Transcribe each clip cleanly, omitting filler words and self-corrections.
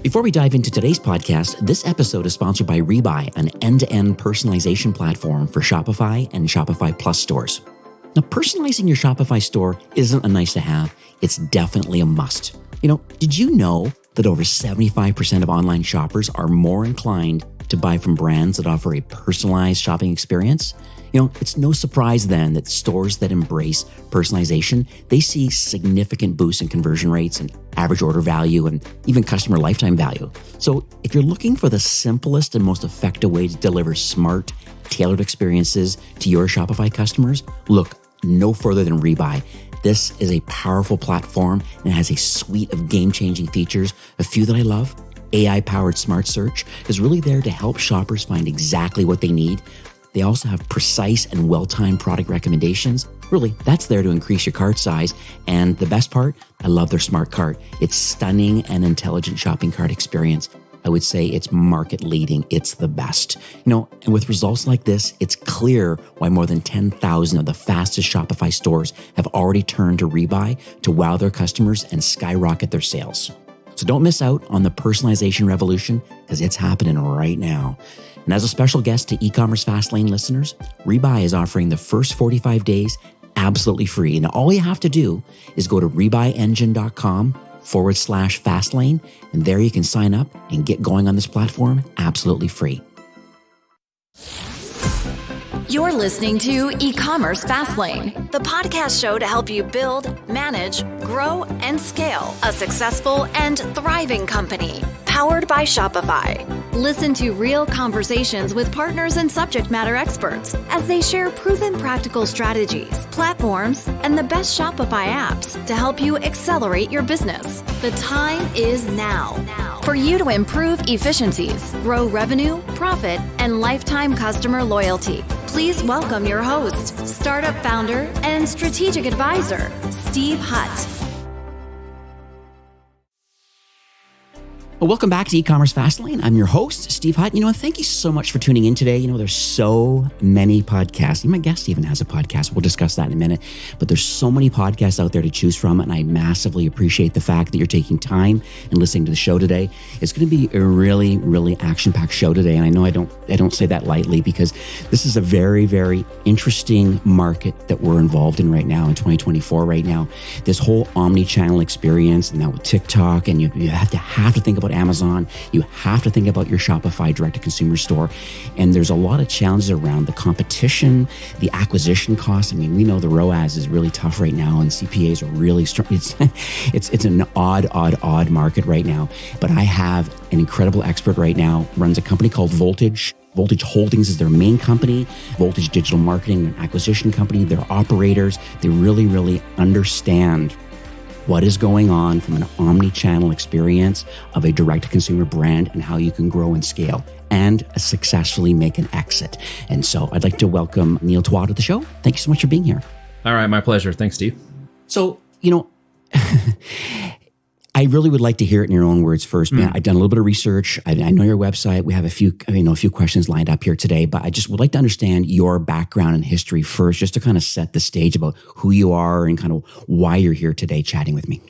Before we dive into today's podcast, this episode is sponsored by Rebuy, an end-to-end personalization platform for Shopify and Shopify Plus stores. Now, personalizing your Shopify store isn't a nice to have, it's definitely a must. Did you know that over 75% of online shoppers are more inclined to buy from brands that offer a personalized shopping experience? It's no surprise then that stores that embrace personalization, they see significant boosts in conversion rates and average order value and even customer lifetime value. So if you're looking for the simplest and most effective way to deliver smart, tailored experiences to your Shopify customers, look no further than Rebuy. This is a powerful platform and it has a suite of game-changing features. A few that I love. AI-powered smart search is really there to help shoppers find exactly what they need. They also have precise and well-timed product recommendations. Really, that's there to increase your cart size. And the best part, I love their smart cart. It's stunning and intelligent shopping cart experience. I would say it's market leading. It's the best. And with results like this, it's clear why more than 10,000 of the fastest Shopify stores have already turned to Rebuy to wow their customers and skyrocket their sales. So don't miss out on the personalization revolution because it's happening right now. And as a special guest to Ecommerce Fastlane listeners, Rebuy is offering the first 45 days absolutely free. And all you have to do is go to rebuyengine.com/Fastlane. And there you can sign up and get going on this platform absolutely free. You're listening to Ecommerce Fastlane, the podcast show to help you build, manage, grow, and scale a successful and thriving company, powered by Shopify. Listen to real conversations with partners and subject matter experts as they share proven practical strategies, platforms, and the best Shopify apps to help you accelerate your business. The time is now for you to improve efficiencies, grow revenue, profit, and lifetime customer loyalty. Please welcome your host, startup founder, and strategic advisor, Steve Hutt. Well, welcome back to Ecommerce Fastlane. I'm your host, Steve Hutt. Thank you so much for tuning in today. There's so many podcasts. My guest even has a podcast. We'll discuss that in a minute. But there's so many podcasts out there to choose from, and I massively appreciate the fact that you're taking time and listening to the show today. It's going to be a really, really action-packed show today, and I know I don't say that lightly because this is a very, very interesting market that we're involved in right now in 2024. Right now, this whole omni-channel experience, and now with TikTok, and you have to think about Amazon, you have to think about your Shopify direct-to-consumer store. And there's a lot of challenges around the competition, the acquisition costs. We know the ROAS is really tough right now and CPAs are really strong. It's an odd market right now. But I have an incredible expert right now, runs a company called Voltage. Voltage Holdings is their main company. Voltage Digital Marketing, an acquisition company. They're operators. They really, really understand what is going on from an omni-channel experience of a direct-to-consumer brand and how you can grow and scale and successfully make an exit. And so I'd like to welcome Neil Twa to the show. Thank you so much for being here. All right, my pleasure. Thanks, Steve. So, I really would like to hear it in your own words first. I've done a little bit of research. I know your website. We have a few questions lined up here today, but I just would like to understand your background and history first, just to kind of set the stage about who you are and kind of why you're here today chatting with me.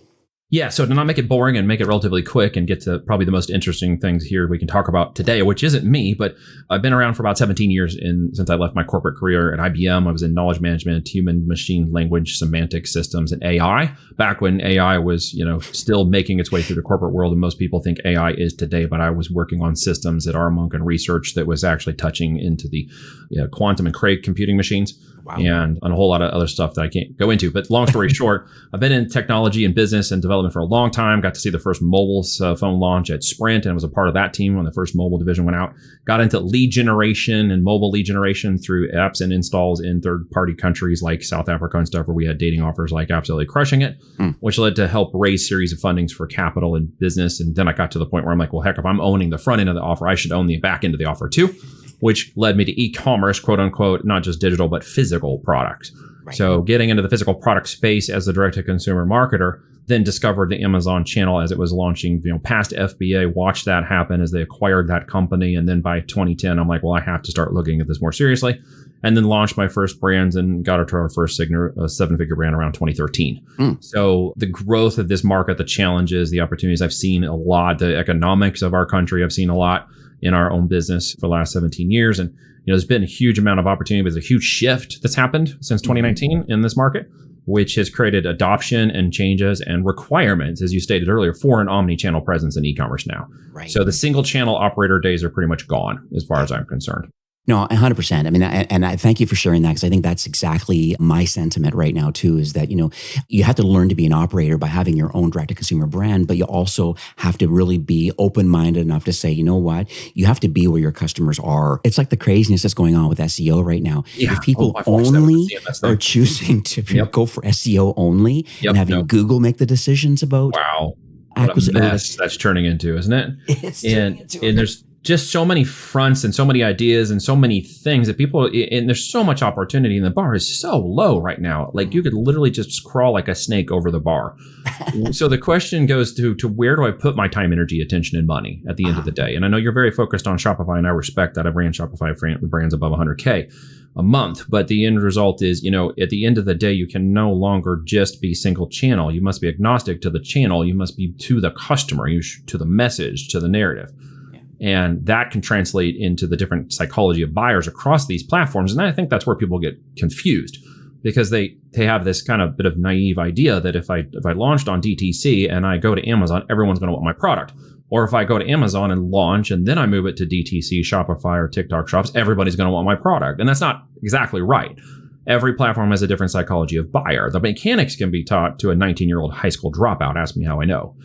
Yeah, so to not make it boring and make it relatively quick and get to probably the most interesting things here we can talk about today, which isn't me, but I've been around for about 17 years since I left my corporate career at IBM. I was in knowledge management, human machine language, semantic systems, and AI, back when AI was, still making its way through the corporate world. And most people think AI is today, but I was working on systems at Monk and research that was actually touching into the quantum and Cray computing machines. Wow. And a whole lot of other stuff that I can't go into. But long story short, I've been in technology and business and development for a long time. Got to see the first mobile phone launch at Sprint and was a part of that team when the first mobile division went out. Got into lead generation and mobile lead generation through apps and installs in third-party countries like South Africa and stuff where we had dating offers like absolutely crushing it, which led to help raise series of fundings for capital and business. And then I got to the point where I'm like, well, heck, if I'm owning the front end of the offer, I should own the back end of the offer too, which led me to e-commerce, quote unquote, not just digital, but physical products. Right. So getting into the physical product space as a direct-to-consumer marketer Then discovered the Amazon channel as it was launching, past FBA, watched that happen as they acquired that company. And then by 2010, I'm like, well, I have to start looking at this more seriously. And then launched my first brands and got to our first seven-figure brand around 2013. So the growth of this market, the challenges, the opportunities, I've seen a lot. The economics of our country, I've seen a lot in our own business for the last 17 years. And there's been a huge amount of opportunity, but there's a huge shift that's happened since 2019 in this market, which has created adoption and changes and requirements, as you stated earlier, for an omni-channel presence in e-commerce now. Right. So the single channel operator days are pretty much gone as far as I'm concerned. No, 100%. I mean, and I thank you for sharing that, because I think that's exactly my sentiment right now too, is that, you have to learn to be an operator by having your own direct-to-consumer brand, but you also have to really be open-minded enough to say, you know what, you have to be where your customers are. It's like the craziness that's going on with SEO right now. Yeah. If people only are choosing to go for SEO only and having Google make the decisions about what a mess that's turning into, isn't it? And there's just so many fronts and so many ideas and so many things that people, and there's so much opportunity, and the bar is so low right now. Like you could literally just crawl like a snake over the bar. So the question goes to where do I put my time, energy, attention, and money at the end of the day? And I know you're very focused on Shopify, and I respect that. I've ran Shopify brands above 100K a month, but the end result is, at the end of the day, you can no longer just be single channel. You must be agnostic to the channel. You must be to the customer, to the message, to the narrative. And that can translate into the different psychology of buyers across these platforms. And I think that's where people get confused, because they have this kind of bit of naive idea that if I launched on DTC and I go to Amazon, everyone's going to want my product. Or if I go to Amazon and launch and then I move it to DTC, Shopify, or TikTok shops, everybody's going to want my product. And that's not exactly right. Every platform has a different psychology of buyer. The mechanics can be taught to a 19-year-old high school dropout. Ask me how I know.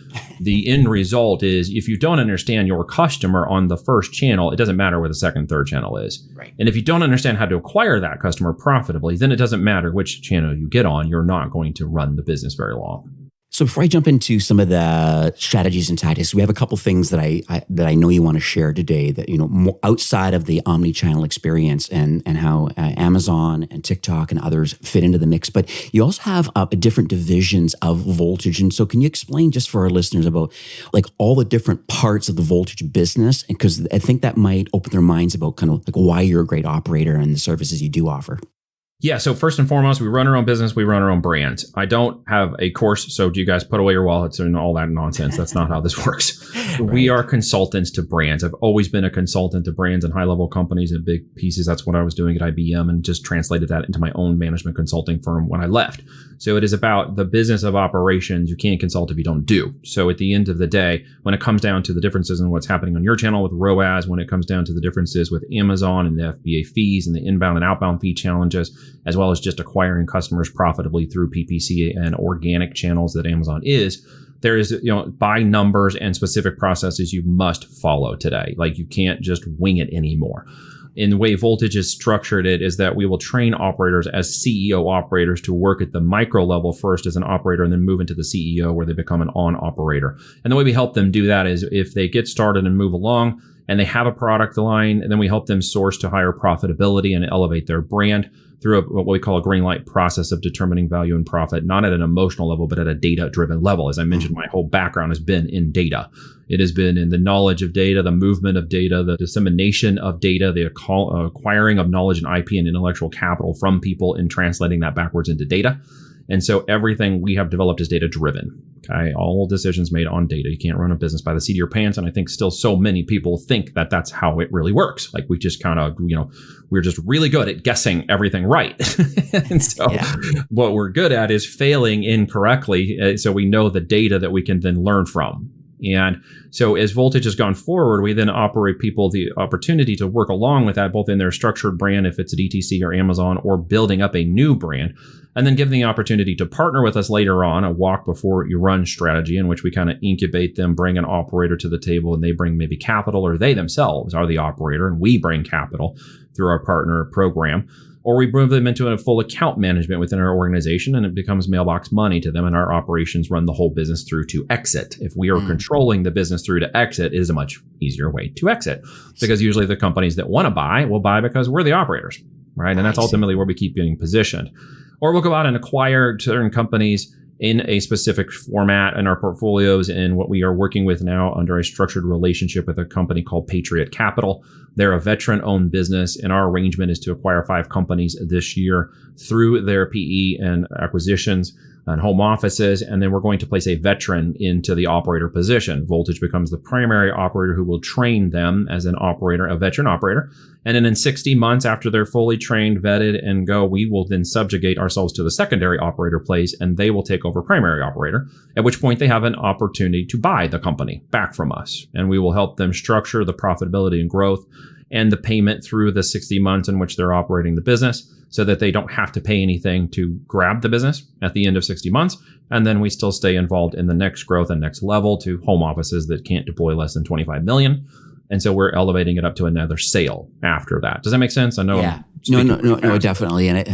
The end result is, if you don't understand your customer on the first channel, it doesn't matter where the second, third channel is. Right. And if you don't understand how to acquire that customer profitably, then it doesn't matter which channel you get on. You're not going to run the business very long. So before I jump into some of the strategies and tactics, we have a couple things that I know you want to share today that, more outside of the omni-channel experience and how Amazon and TikTok and others fit into the mix. But you also have different divisions of Voltage. And so can you explain just for our listeners about like all the different parts of the Voltage business? Because I think that might open their minds about kind of like why you're a great operator and the services you do offer. Yeah. So first and foremost, we run our own business. We run our own brand. I don't have a course. So do you guys put away your wallets and all that nonsense? That's not how this works. Right. We are consultants to brands. I've always been a consultant to brands and high-level companies and big pieces. That's what I was doing at IBM, and just translated that into my own management consulting firm when I left. So it is about the business of operations. You can't consult if you don't do. So at the end of the day, when it comes down to the differences in what's happening on your channel with ROAS, when it comes down to the differences with Amazon and the FBA fees and the inbound and outbound fee challenges, as well as just acquiring customers profitably through PPC and organic channels that Amazon is, there is, by numbers and specific processes you must follow today. Like you can't just wing it anymore. In the way Voltage is structured, it is that we will train operators as CEO operators to work at the micro level first as an operator, and then move into the CEO where they become an on operator. And the way we help them do that is if they get started and move along and they have a product line, and then we help them source to higher profitability and elevate their brand through what we call a green light process of determining value and profit, not at an emotional level, but at a data-driven level. As I mentioned, my whole background has been in data. It has been in the knowledge of data, the movement of data, the dissemination of data, the acquiring of knowledge and IP and intellectual capital from people, and translating that backwards into data. And so everything we have developed is data-driven. Okay, all decisions made on data. You can't run a business by the seat of your pants. And I think still so many people think that that's how it really works. Like we just kind of, we're just really good at guessing everything right. And so what we're good at is failing incorrectly. So we know the data that we can then learn from. And so as Voltage has gone forward, we then operate people the opportunity to work along with that, both in their structured brand, if it's a DTC or Amazon, or building up a new brand, and then give them the opportunity to partner with us later on, a walk before you run strategy, in which we kind of incubate them, bring an operator to the table, and they bring maybe capital, or they themselves are the operator, and we bring capital through our partner program. Or we move them into a full account management within our organization, and it becomes mailbox money to them, and our operations run the whole business through to exit. If we are controlling the business through to exit, it is a much easier way to exit, because usually the companies that want to buy will buy because we're the operators, right? And that's ultimately where we keep getting positioned. Or we'll go out and acquire certain companies in a specific format in our portfolios, and what we are working with now under a structured relationship with a company called Patriot Capital. They're a veteran-owned business, and our arrangement is to acquire 5 companies this year through their PE and acquisitions and home offices, and then we're going to place a veteran into the operator position. Voltage becomes the primary operator who will train them as an operator, a veteran operator. And then in 60 months after they're fully trained, vetted, and go, we will then subjugate ourselves to the secondary operator place, and they will take over primary operator, at which point they have an opportunity to buy the company back from us. And we will help them structure the profitability and growth and the payment through the 60 months in which they're operating the business, so that they don't have to pay anything to grab the business at the end of 60 months. And then we still stay involved in the next growth and next level to home offices that can't deploy less than 25 million. And so we're elevating it up to another sale after that. Does that make sense? I know. Yeah. No, definitely. And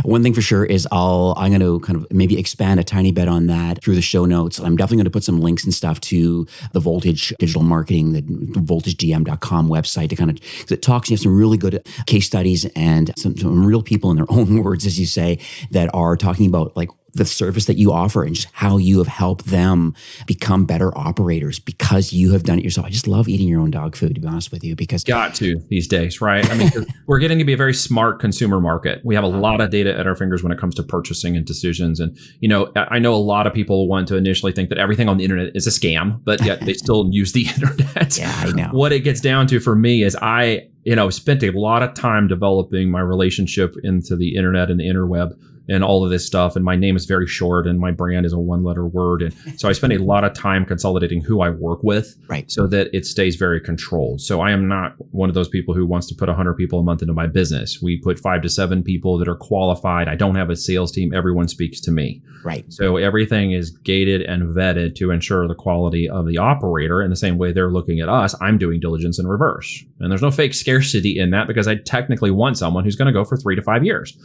one thing for sure is I'm going to kind of maybe expand a tiny bit on that through the show notes. I'm definitely going to put some links and stuff to the Voltage digital marketing, the voltagedm.com website to kind of, because it talks, you have some really good case studies and some real people in their own words, as you say, that are talking about like the service that you offer and just how you have helped them become better operators because you have done it yourself. I just love eating your own dog food, to be honest with you, because got to these days, right? I mean, we're getting to be a very smart consumer market. We have a lot of data at our fingers when it comes to purchasing and decisions. And, you know, I know a lot of people want to initially think that everything on the internet is a scam, but yet they still use the internet. Yeah, I know. What it gets down to for me is I spent a lot of time developing my relationship into the internet and the interweb and all of this stuff. And my name is very short and my brand is a 1-letter word. And so I spend a lot of time consolidating who I work with, right, so that it stays very controlled. So I am not one of those people who wants to put 100 people a month into my business. We put 5 to 7 people that are qualified. I don't have a sales team. Everyone speaks to me. Right. So everything is gated and vetted to ensure the quality of the operator. In the same way they're looking at us, I'm doing diligence in reverse. And there's no fake scarcity in that, because I technically want someone who's going to go for 3 to 5 years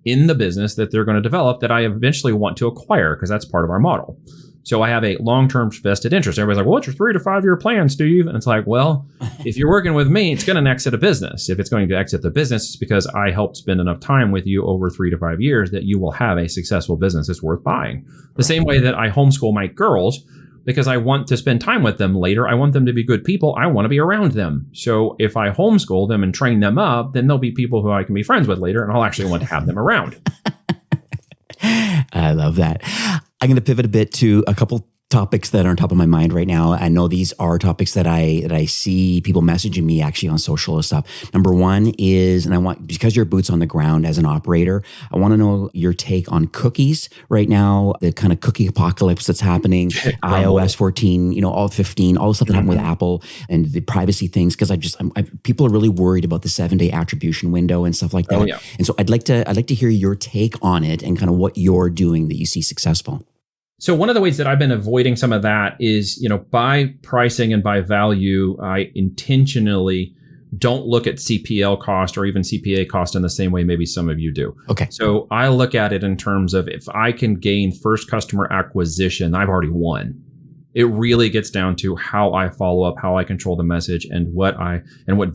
in the business that they're going to develop that I eventually want to acquire, because that's part of our model. So I have a long-term vested interest. Everybody's like, well, what's your 3 to 5 year plan, Steve? And it's like, well, if you're working with me, it's going to exit a business. If it's going to exit the business, it's because I helped spend enough time with you over 3 to 5 years that you will have a successful business that's worth buying. The same way that I homeschool my girls, because I want to spend time with them later. I want them to be good people. I want to be around them. So if I homeschool them and train them up, then they'll be people who I can be friends with later, and I'll actually want to have them around. I love that. I'm going to pivot a bit to a couple topics that are on top of my mind right now. I know these are topics that I see people messaging me actually on social and stuff. Number one is, and I want, because you're boots on the ground as an operator, I want to know your take on cookies right now, the kind of cookie apocalypse that's happening, iOS 14, all 15, all the stuff that happened with Apple and the privacy things. Because people are really worried about the 7-day attribution window and stuff like that. Oh, yeah. And so I'd like to hear your take on it and kind of what you're doing that you see successful. So one of the ways that I've been avoiding some of that is, by pricing and by value, I intentionally don't look at CPL cost or even CPA cost in the same way maybe some of you do. Okay. So I look at it in terms of, if I can gain first customer acquisition, I've already won. It really gets down to how I follow up, how I control the message, and what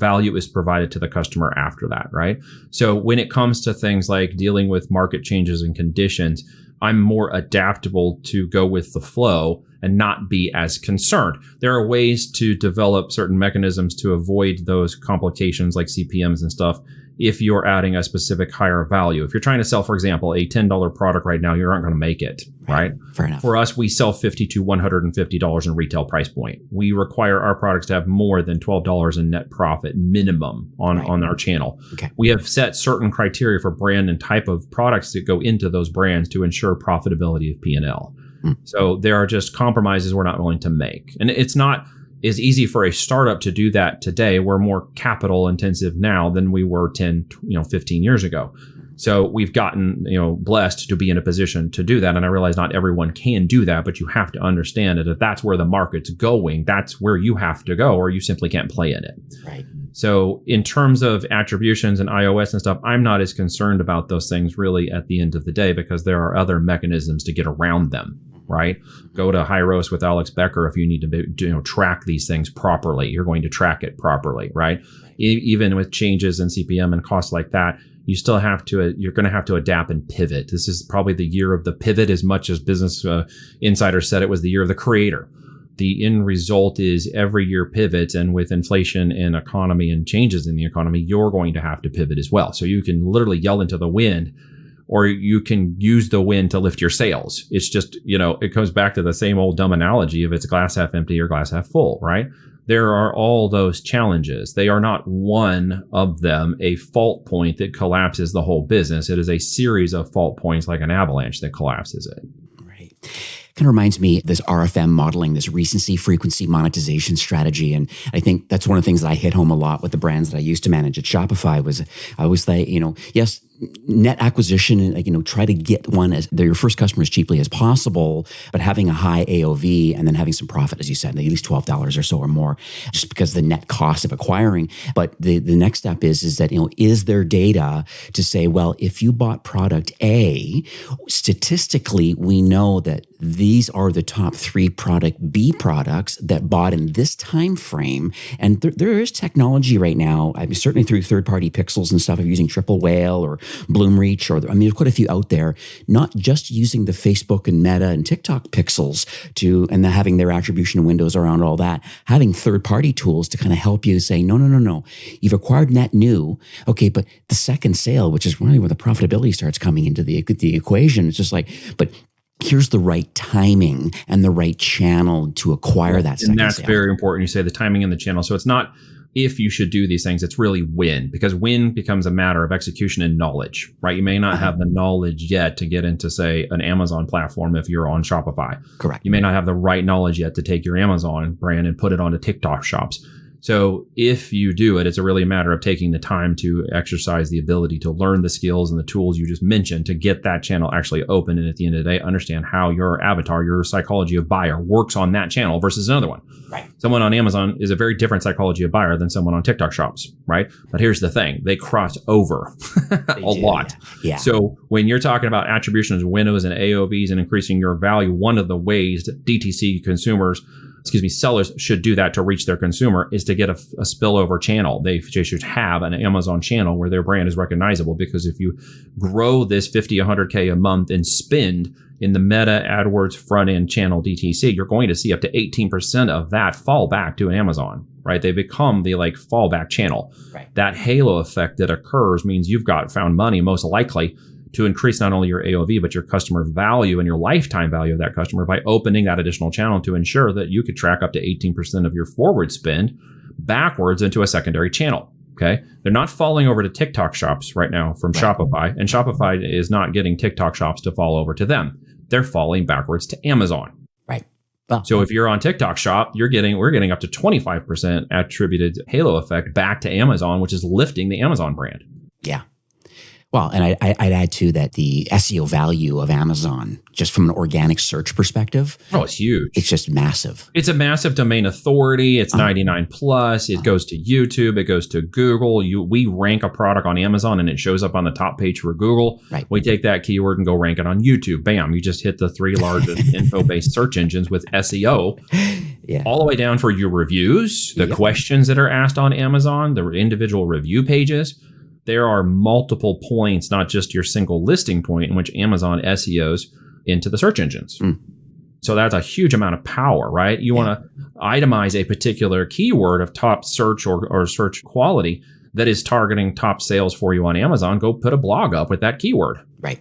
value is provided to the customer after that, right? So when it comes to things like dealing with market changes and conditions, I'm more adaptable to go with the flow and not be as concerned. There are ways to develop certain mechanisms to avoid those complications like CPMs and stuff if you're adding a specific higher value. If you're trying to sell, for example, a $10 product right now, you aren't going to make it, right? Fair enough. For us, we sell $50 to $150 in retail price point. We require our products to have more than $12 in net profit minimum on our channel. Okay. We have set certain criteria for brand and type of products that go into those brands to ensure profitability of P&L. So there are just compromises we're not willing to make. And it's not as easy for a startup to do that today. We're more capital intensive now than we were 10, 15 years ago. So we've gotten, blessed to be in a position to do that. And I realize not everyone can do that, but you have to understand that if that's where the market's going, that's where you have to go, or you simply can't play in it. Right. So in terms of attributions and iOS and stuff, I'm not as concerned about those things really at the end of the day, because there are other mechanisms to get around them. Right? Go to High Roast with Alex Becker if you need to track these things properly. You're going to track it properly, right? Even with changes in CPM and costs like that, you still have to, you're going to have to adapt and pivot. This is probably the year of the pivot as much as Business Insider said it was the year of the creator. The end result is every year pivots, and with inflation and economy and changes in the economy, you're going to have to pivot as well. So you can literally yell into the wind, or you can use the wind to lift your sails. It's just, it comes back to the same old dumb analogy of it's glass half empty or glass half full, right? There are all those challenges. They are not one of them a fault point that collapses the whole business. It is a series of fault points like an avalanche that collapses it. Right. Kind of reminds me of this RFM modeling, this recency frequency monetization strategy. And I think that's one of the things that I hit home a lot with the brands that I used to manage at Shopify was I always say, yes, net acquisition, try to get one as your first customer as cheaply as possible, but having a high AOV and then having some profit, as you said, at least $12 or so or more, just because the net cost of acquiring. But the next step is that, is there data to say, well, if you bought product A, statistically, we know that these are the top 3 product B products that bought in this time frame. And there is technology right now, certainly through third-party pixels and stuff of using Triple Whale or Bloomreach, there's quite a few out there, not just using the Facebook and Meta and TikTok pixels and then having their attribution windows around all that, having third-party tools to kind of help you say, no. You've acquired net new. Okay, but the second sale, which is really where the profitability starts coming into the equation, it's just like, but here's the right timing and the right channel to acquire that second sale. And that's very important. You say the timing and the channel. So it's not if you should do these things, it's really when, because when becomes a matter of execution and knowledge, right? You may not have the knowledge yet to get into, say, an Amazon platform if you're on Shopify. Correct. You may not have the right knowledge yet to take your Amazon brand and put it onto TikTok shops. So if you do it, it's a really matter of taking the time to exercise the ability to learn the skills and the tools you just mentioned to get that channel actually open. And at the end of the day, understand how your avatar, your psychology of buyer works on that channel versus another one. Right. Someone on Amazon is a very different psychology of buyer than someone on TikTok shops, right? But here's the thing. They cross over a lot. Yeah. So when you're talking about attributions, windows, and AOVs and increasing your value, one of the ways that DTC sellers should do that to reach their consumer is to get a spillover channel. They should have an Amazon channel where their brand is recognizable, because if you grow this 50, 100K a month and spend in the Meta AdWords front end channel DTC, you're going to see up to 18% of that fall back to an Amazon, right? They become the fallback channel. Right. That halo effect that occurs means you've found money most likely to increase not only your AOV, but your customer value and your lifetime value of that customer by opening that additional channel to ensure that you could track up to 18% of your forward spend backwards into a secondary channel. Okay. They're not falling over to TikTok shops right now from Shopify, and Shopify is not getting TikTok shops to fall over to them. They're falling backwards to Amazon. Right. So if you're on TikTok shop, we're getting up to 25% attributed halo effect back to Amazon, which is lifting the Amazon brand. Yeah. Well, and I'd add too that the SEO value of Amazon, just from an organic search perspective, it's huge. It's just massive. It's a massive domain authority. It's 99 plus. It goes to YouTube. It goes to Google. We rank a product on Amazon and it shows up on the top page for Google. Right. We take that keyword and go rank it on YouTube. Bam! You just hit the 3 largest info-based search engines with SEO. Yeah. All the way down for your reviews, the questions that are asked on Amazon, the individual review pages. There are multiple points, not just your single listing point, in which Amazon SEOs into the search engines. So that's a huge amount of power, right? You want to itemize a particular keyword of top search or search quality that is targeting top sales for you on Amazon. Go put a blog up with that keyword. Right.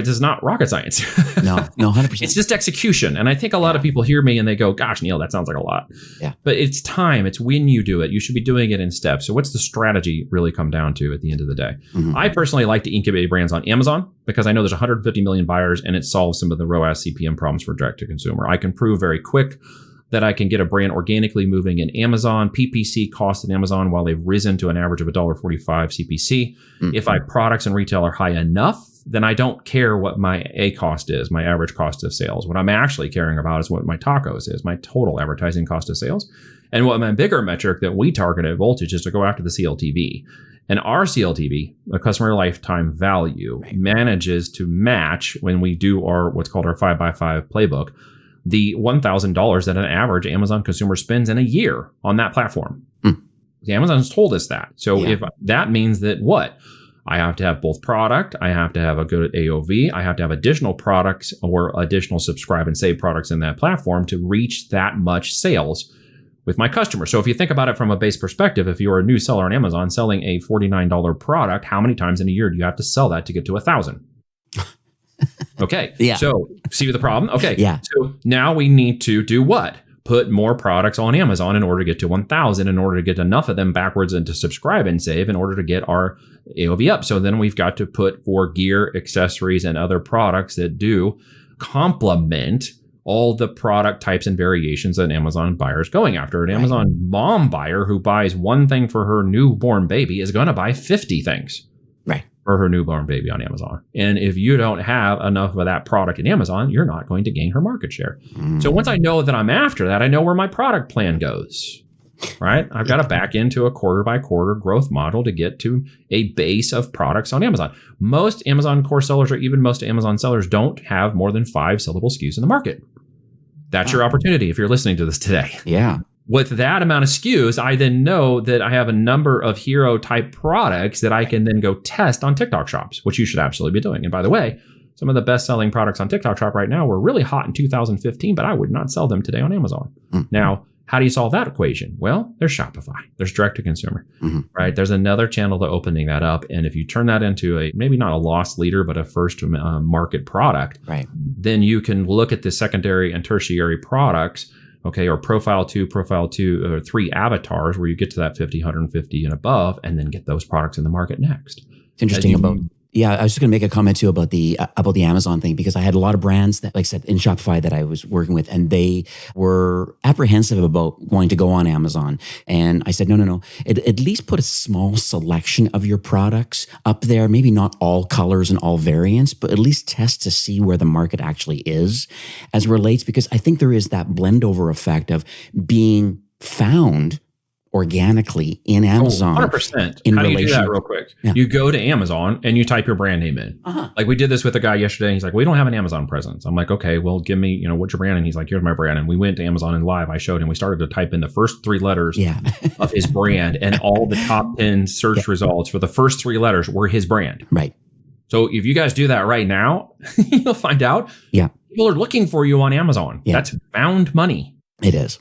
This is not rocket science. No, 100%. It's just execution. And I think a lot of people hear me and they go, gosh, Neil, that sounds like a lot. Yeah. But it's time. It's when you do it. You should be doing it in steps. So what's the strategy really come down to at the end of the day? Mm-hmm. I personally like to incubate brands on Amazon because I know there's 150 million buyers and it solves some of the ROAS CPM problems for direct to consumer. I can prove very quick that I can get a brand organically moving in Amazon. PPC costs in Amazon, while they've risen to an average of $1.45 CPC. Mm-hmm. If my products and retail are high enough, then I don't care what my A cost is, my average cost of sales. What I'm actually caring about is what my tacos is, my total advertising cost of sales. And what my bigger metric that we target at Voltage is to go after the CLTV. And our CLTV, a customer lifetime value, manages to match, when we do our what's called our 5x5 playbook, the $1,000 that an average Amazon consumer spends in a year on that platform. Amazon's told us that. So if that means that what? I have to have both product. I have to have a good AOV. I have to have additional products or additional subscribe and save products in that platform to reach that much sales with my customer. So if you think about it from a base perspective, if you're a new seller on Amazon selling a $49 product, how many times in a year do you have to sell that to get to 1,000? Okay. Yeah. So see the problem? Okay. Yeah. So now we need to do what? Put more products on Amazon in order to get to 1,000, in order to get enough of them backwards and to subscribe and save in order to get our AOV up. So then we've got to put for gear, accessories, and other products that do complement all the product types and variations that an Amazon buyer is going after. An Amazon mom buyer who buys one thing for her newborn baby is going to buy 50 things for her newborn baby on Amazon. And if you don't have enough of that product in Amazon, you're not going to gain her market share. So once I know that I'm after that, I know where my product plan goes, right? I've got to back into a quarter by quarter growth model to get to a base of products on Amazon. Most Amazon core sellers, or even most Amazon sellers, don't have more than 5 sellable SKUs in the market. That's your opportunity if you're listening to this today. Yeah. With that amount of SKUs, I then know that I have a number of hero type products that I can then go test on TikTok shops, which you should absolutely be doing. And by the way, some of the best selling products on TikTok shop right now were really hot in 2015, but I would not sell them today on Amazon. Now, how do you solve that equation? Well, there's Shopify. There's direct to consumer, right? There's another channel to opening that up. And if you turn that into a, maybe not a loss leader, but a first market product, then you can look at the secondary and tertiary products, okay, or profile 2, or 3 avatars where you get to that 50, 150 and above, and then get those products in the market next. It's interesting I was just going to make a comment too about the Amazon thing, because I had a lot of brands that, like I said, in Shopify that I was working with, and they were apprehensive about going to go on Amazon. And I said, no. At least put a small selection of your products up there. Maybe not all colors and all variants, but at least test to see where the market actually is as relates, because I think there is that blend over effect of being found organically in Amazon. 100%. How do you do that real quick? Yeah. You go to Amazon and you type your brand name in. Like we did this with a guy yesterday. He's like, we don't have an Amazon presence. I'm like, okay, well, give me, what's your brand? And he's like, here's my brand. And we went to Amazon and live. I showed him. We started to type in the first 3 letters of his brand, and all the top 10 search results for the first 3 letters were his brand. Right. So if you guys do that right now, you'll find out people are looking for you on Amazon. That's found money. It is.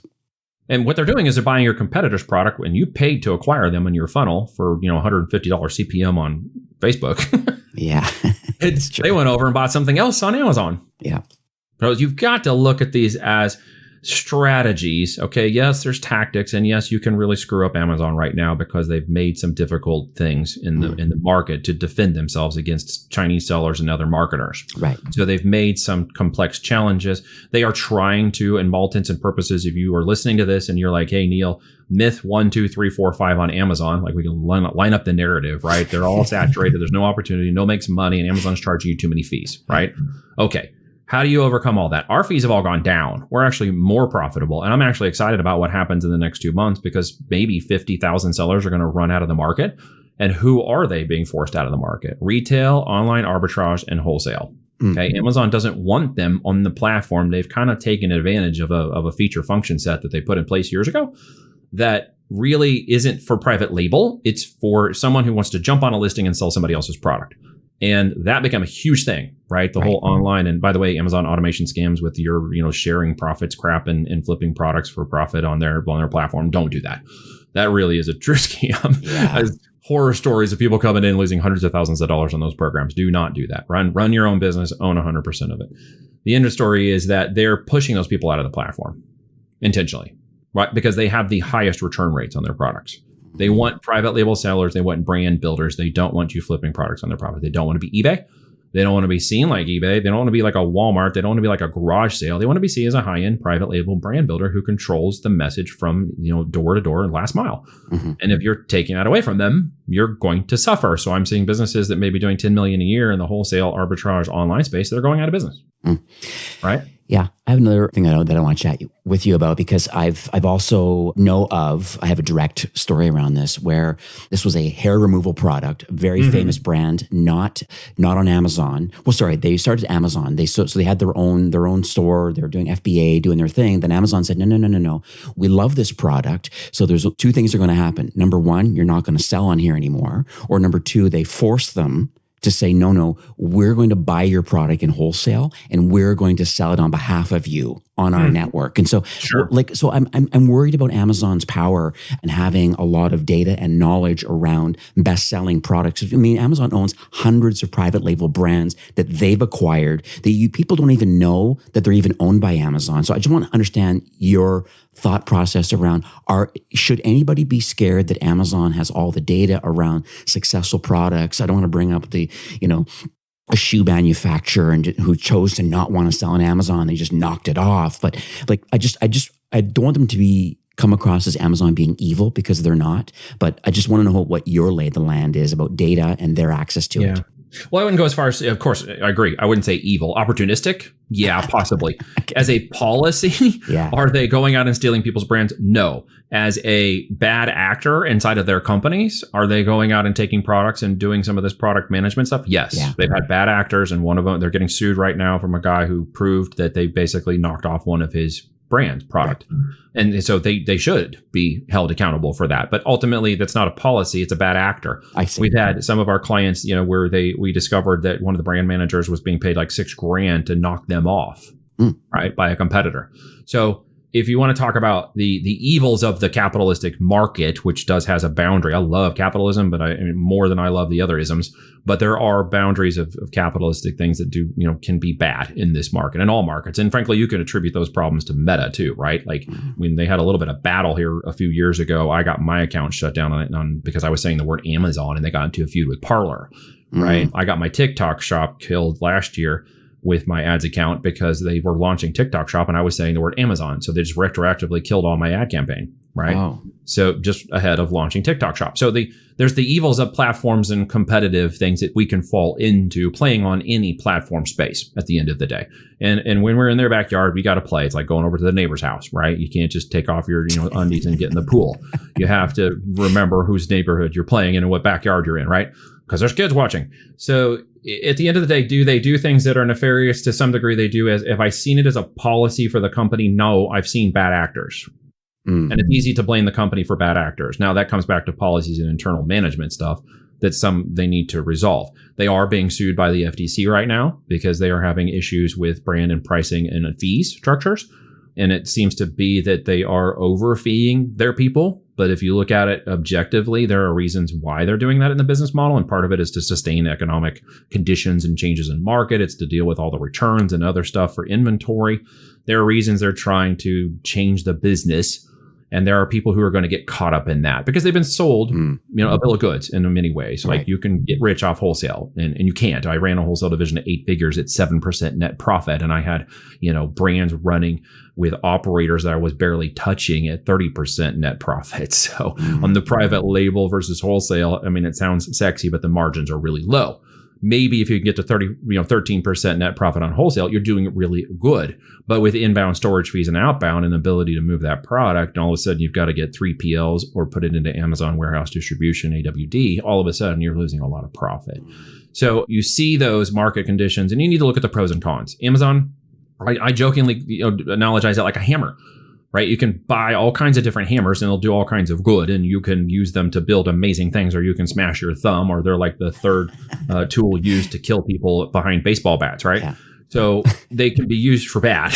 And what they're doing is they're buying your competitor's product, and you paid to acquire them in your funnel for, $150 CPM on Facebook. They went over and bought something else on Amazon. So you've got to look at these as strategies. Okay, yes, there's tactics, and yes, you can really screw up Amazon right now because they've made some difficult things in the market to defend themselves against Chinese sellers and other marketers. Right. So they've made some complex challenges. They are trying to, in all intents and purposes, if you are listening to this and you're like, hey, Neil, myth 1, 2, 3, 4, 5 on Amazon, like we can line up the narrative, right? They're all saturated. There's no opportunity, no makes money, and Amazon's charging you too many fees, right? Okay. How do you overcome all that? Our fees have all gone down. We're actually more profitable. And I'm actually excited about what happens in the next 2 months, because maybe 50,000 sellers are going to run out of the market. And who are they being forced out of the market? Retail, online arbitrage, and wholesale. Okay. Amazon doesn't want them on the platform. They've kind of taken advantage of a feature function set that they put in place years ago that really isn't for private label. It's for someone who wants to jump on a listing and sell somebody else's product. And that became a huge thing, right? The whole online, and by the way, Amazon automation scams with your, sharing profits crap and flipping products for profit on their platform. Don't do that. That really is a true scam. Horror stories of people coming in losing hundreds of thousands of dollars on those programs. Do not do that. Run your own business, own 100% of it. The end of the story is that they're pushing those people out of the platform intentionally, right? Because they have the highest return rates on their products. They want private label sellers. They want brand builders. They don't want you flipping products on their product. They don't want to be eBay. They don't want to be seen like eBay. They don't want to be like a Walmart. They don't want to be like a garage sale. They want to be seen as a high-end private label brand builder who controls the message from, door to door and last mile. And if you're taking that away from them, you're going to suffer. So I'm seeing businesses that may be doing $10 million a year in the wholesale arbitrage online space that are going out of business. Right? Yeah, I have another thing that I want to chat with you about, because I've also I have a direct story around this, where this was a hair removal product, a very famous brand, not on Amazon. Well, sorry, they started Amazon. So they had their own store. They were doing FBA, doing their thing. Then Amazon said, no. We love this product. So there's two things are going to happen. Number one, you're not going to sell on here anymore. Or number two, they force them to say, no, we're going to buy your product in wholesale and we're going to sell it on behalf of you on our network. And so, I'm worried about Amazon's power and having a lot of data and knowledge around best-selling products. I mean, Amazon owns hundreds of private label brands that they've acquired that people don't even know that they're even owned by Amazon. So I just want to understand your thought process around, should anybody be scared that Amazon has all the data around successful products? I don't want to bring up a shoe manufacturer who chose to not want to sell on Amazon. They just knocked it off. But I don't want them to come across as Amazon being evil, because they're not. But I just want to know what your lay of the land is about data and their access to it. Well, I wouldn't go as far as, of course, I agree. I wouldn't say evil. Opportunistic? Yeah, possibly. Okay. As a policy, are they going out and stealing people's brands? No. As a bad actor inside of their companies, are they going out and taking products and doing some of this product management stuff? Yes. Yeah. They've had bad actors, and one of them, they're getting sued right now from a guy who proved that they basically knocked off one of his brand product. Right. And so they should be held accountable for that. But ultimately, that's not a policy. It's a bad actor. I see. We've had some of our clients, where we discovered that one of the brand managers was being paid like $6,000 to knock them off, right, by a competitor. So if you want to talk about the evils of the capitalistic market, which has a boundary. I love capitalism, but more than I love the other isms. But there are boundaries of capitalistic things that can be bad in this market, in all markets. And frankly, you can attribute those problems to Meta too, right? Like when they had a little bit of battle here a few years ago, I got my account shut down because I was saying the word Amazon, and they got into a feud with Parler, right? I got my TikTok shop killed last year with my ads account because they were launching TikTok shop and I was saying the word Amazon. So they just retroactively killed all my ad campaign, right? Oh. So just ahead of launching TikTok shop. So there's the evils of platforms and competitive things that we can fall into playing on any platform space at the end of the day. And when we're in their backyard, we got to play. It's like going over to the neighbor's house, right? You can't just take off your undies and get in the pool. You have to remember whose neighborhood you're playing in and what backyard you're in, right? Because there's kids watching. So at the end of the day, do they do things that are nefarious? To some degree, they do. Have I seen it as a policy for the company? No, I've seen bad actors. And it's easy to blame the company for bad actors. Now that comes back to policies and internal management stuff that they need to resolve. They are being sued by the FTC right now because they are having issues with brand and pricing and fees structures. And it seems to be that they are overfeeing their people. But if you look at it objectively, there are reasons why they're doing that in the business model. And part of it is to sustain economic conditions and changes in market. It's to deal with all the returns and other stuff for inventory. There are reasons they're trying to change the business. And there are people who are going to get caught up in that because they've been sold, a bill of goods in many ways. Right. Like you can get rich off wholesale and you can't. I ran a wholesale division at 8 figures at 7% net profit. And I had, brands running with operators that I was barely touching at 30% net profit. So on the private label versus wholesale, it sounds sexy, but the margins are really low. Maybe if you can get to 13% net profit on wholesale, you're doing it really good. But with inbound storage fees and outbound and ability to move that product, and all of a sudden you've got to get 3PLs or put it into Amazon warehouse distribution, AWD, all of a sudden you're losing a lot of profit. So you see those market conditions and you need to look at the pros and cons. Amazon, I jokingly analogize it like a hammer. Right? You can buy all kinds of different hammers and they'll do all kinds of good and you can use them to build amazing things, or you can smash your thumb, or they're like the third tool used to kill people behind baseball bats, right? Yeah. So they can be used for bad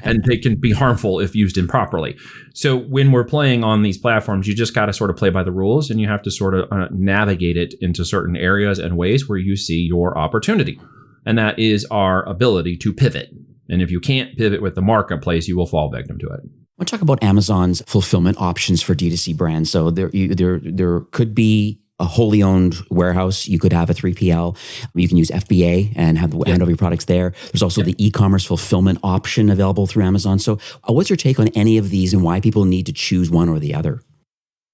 and they can be harmful if used improperly. So when we're playing on these platforms, you just got to sort of play by the rules and you have to sort of navigate it into certain areas and ways where you see your opportunity. And that is our ability to pivot. And if you can't pivot with the marketplace, you will fall victim to it. I want to talk about Amazon's fulfillment options for D2C brands. So there could be a wholly owned warehouse. You could have a 3PL. You can use FBA and hand over your products there. There's also the e-commerce fulfillment option available through Amazon. So what's your take on any of these and why people need to choose one or the other?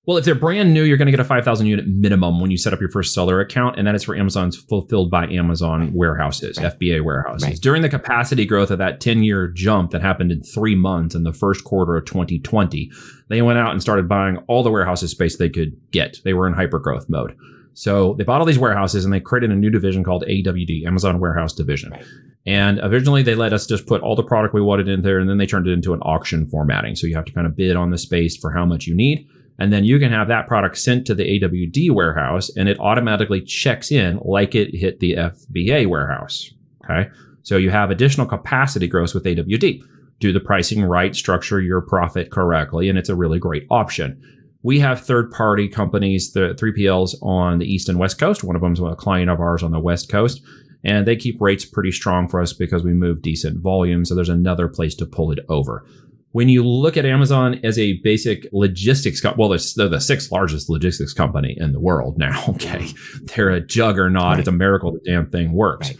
Well, if they're brand new, you're going to get a 5,000 unit minimum when you set up your first seller account. And that is for Amazon's fulfilled by Amazon warehouses, FBA warehouses. Right. During the capacity growth of that 10-year jump that happened in 3 months in the first quarter of 2020, they went out and started buying all the warehouses space they could get. They were in hypergrowth mode. So they bought all these warehouses and they created a new division called AWD, Amazon Warehouse Division. Right. And originally they let us just put all the product we wanted in there, and then they turned it into an auction formatting. So you have to kind of bid on the space for how much you need. And then you can have that product sent to the AWD warehouse, and it automatically checks in like it hit the FBA warehouse. Okay. So you have additional capacity growth with AWD. Do the pricing right, structure your profit correctly, and it's a really great option. We have third-party companies, the 3PLs on the East and West Coast. One of them is a client of ours on the West Coast, and they keep rates pretty strong for us because we move decent volume. So there's another place to pull it over. When you look at Amazon as a basic logistics company, well, they're the 6th largest logistics company in the world now. Okay. They're a juggernaut. Right. It's a miracle the damn thing works. Right.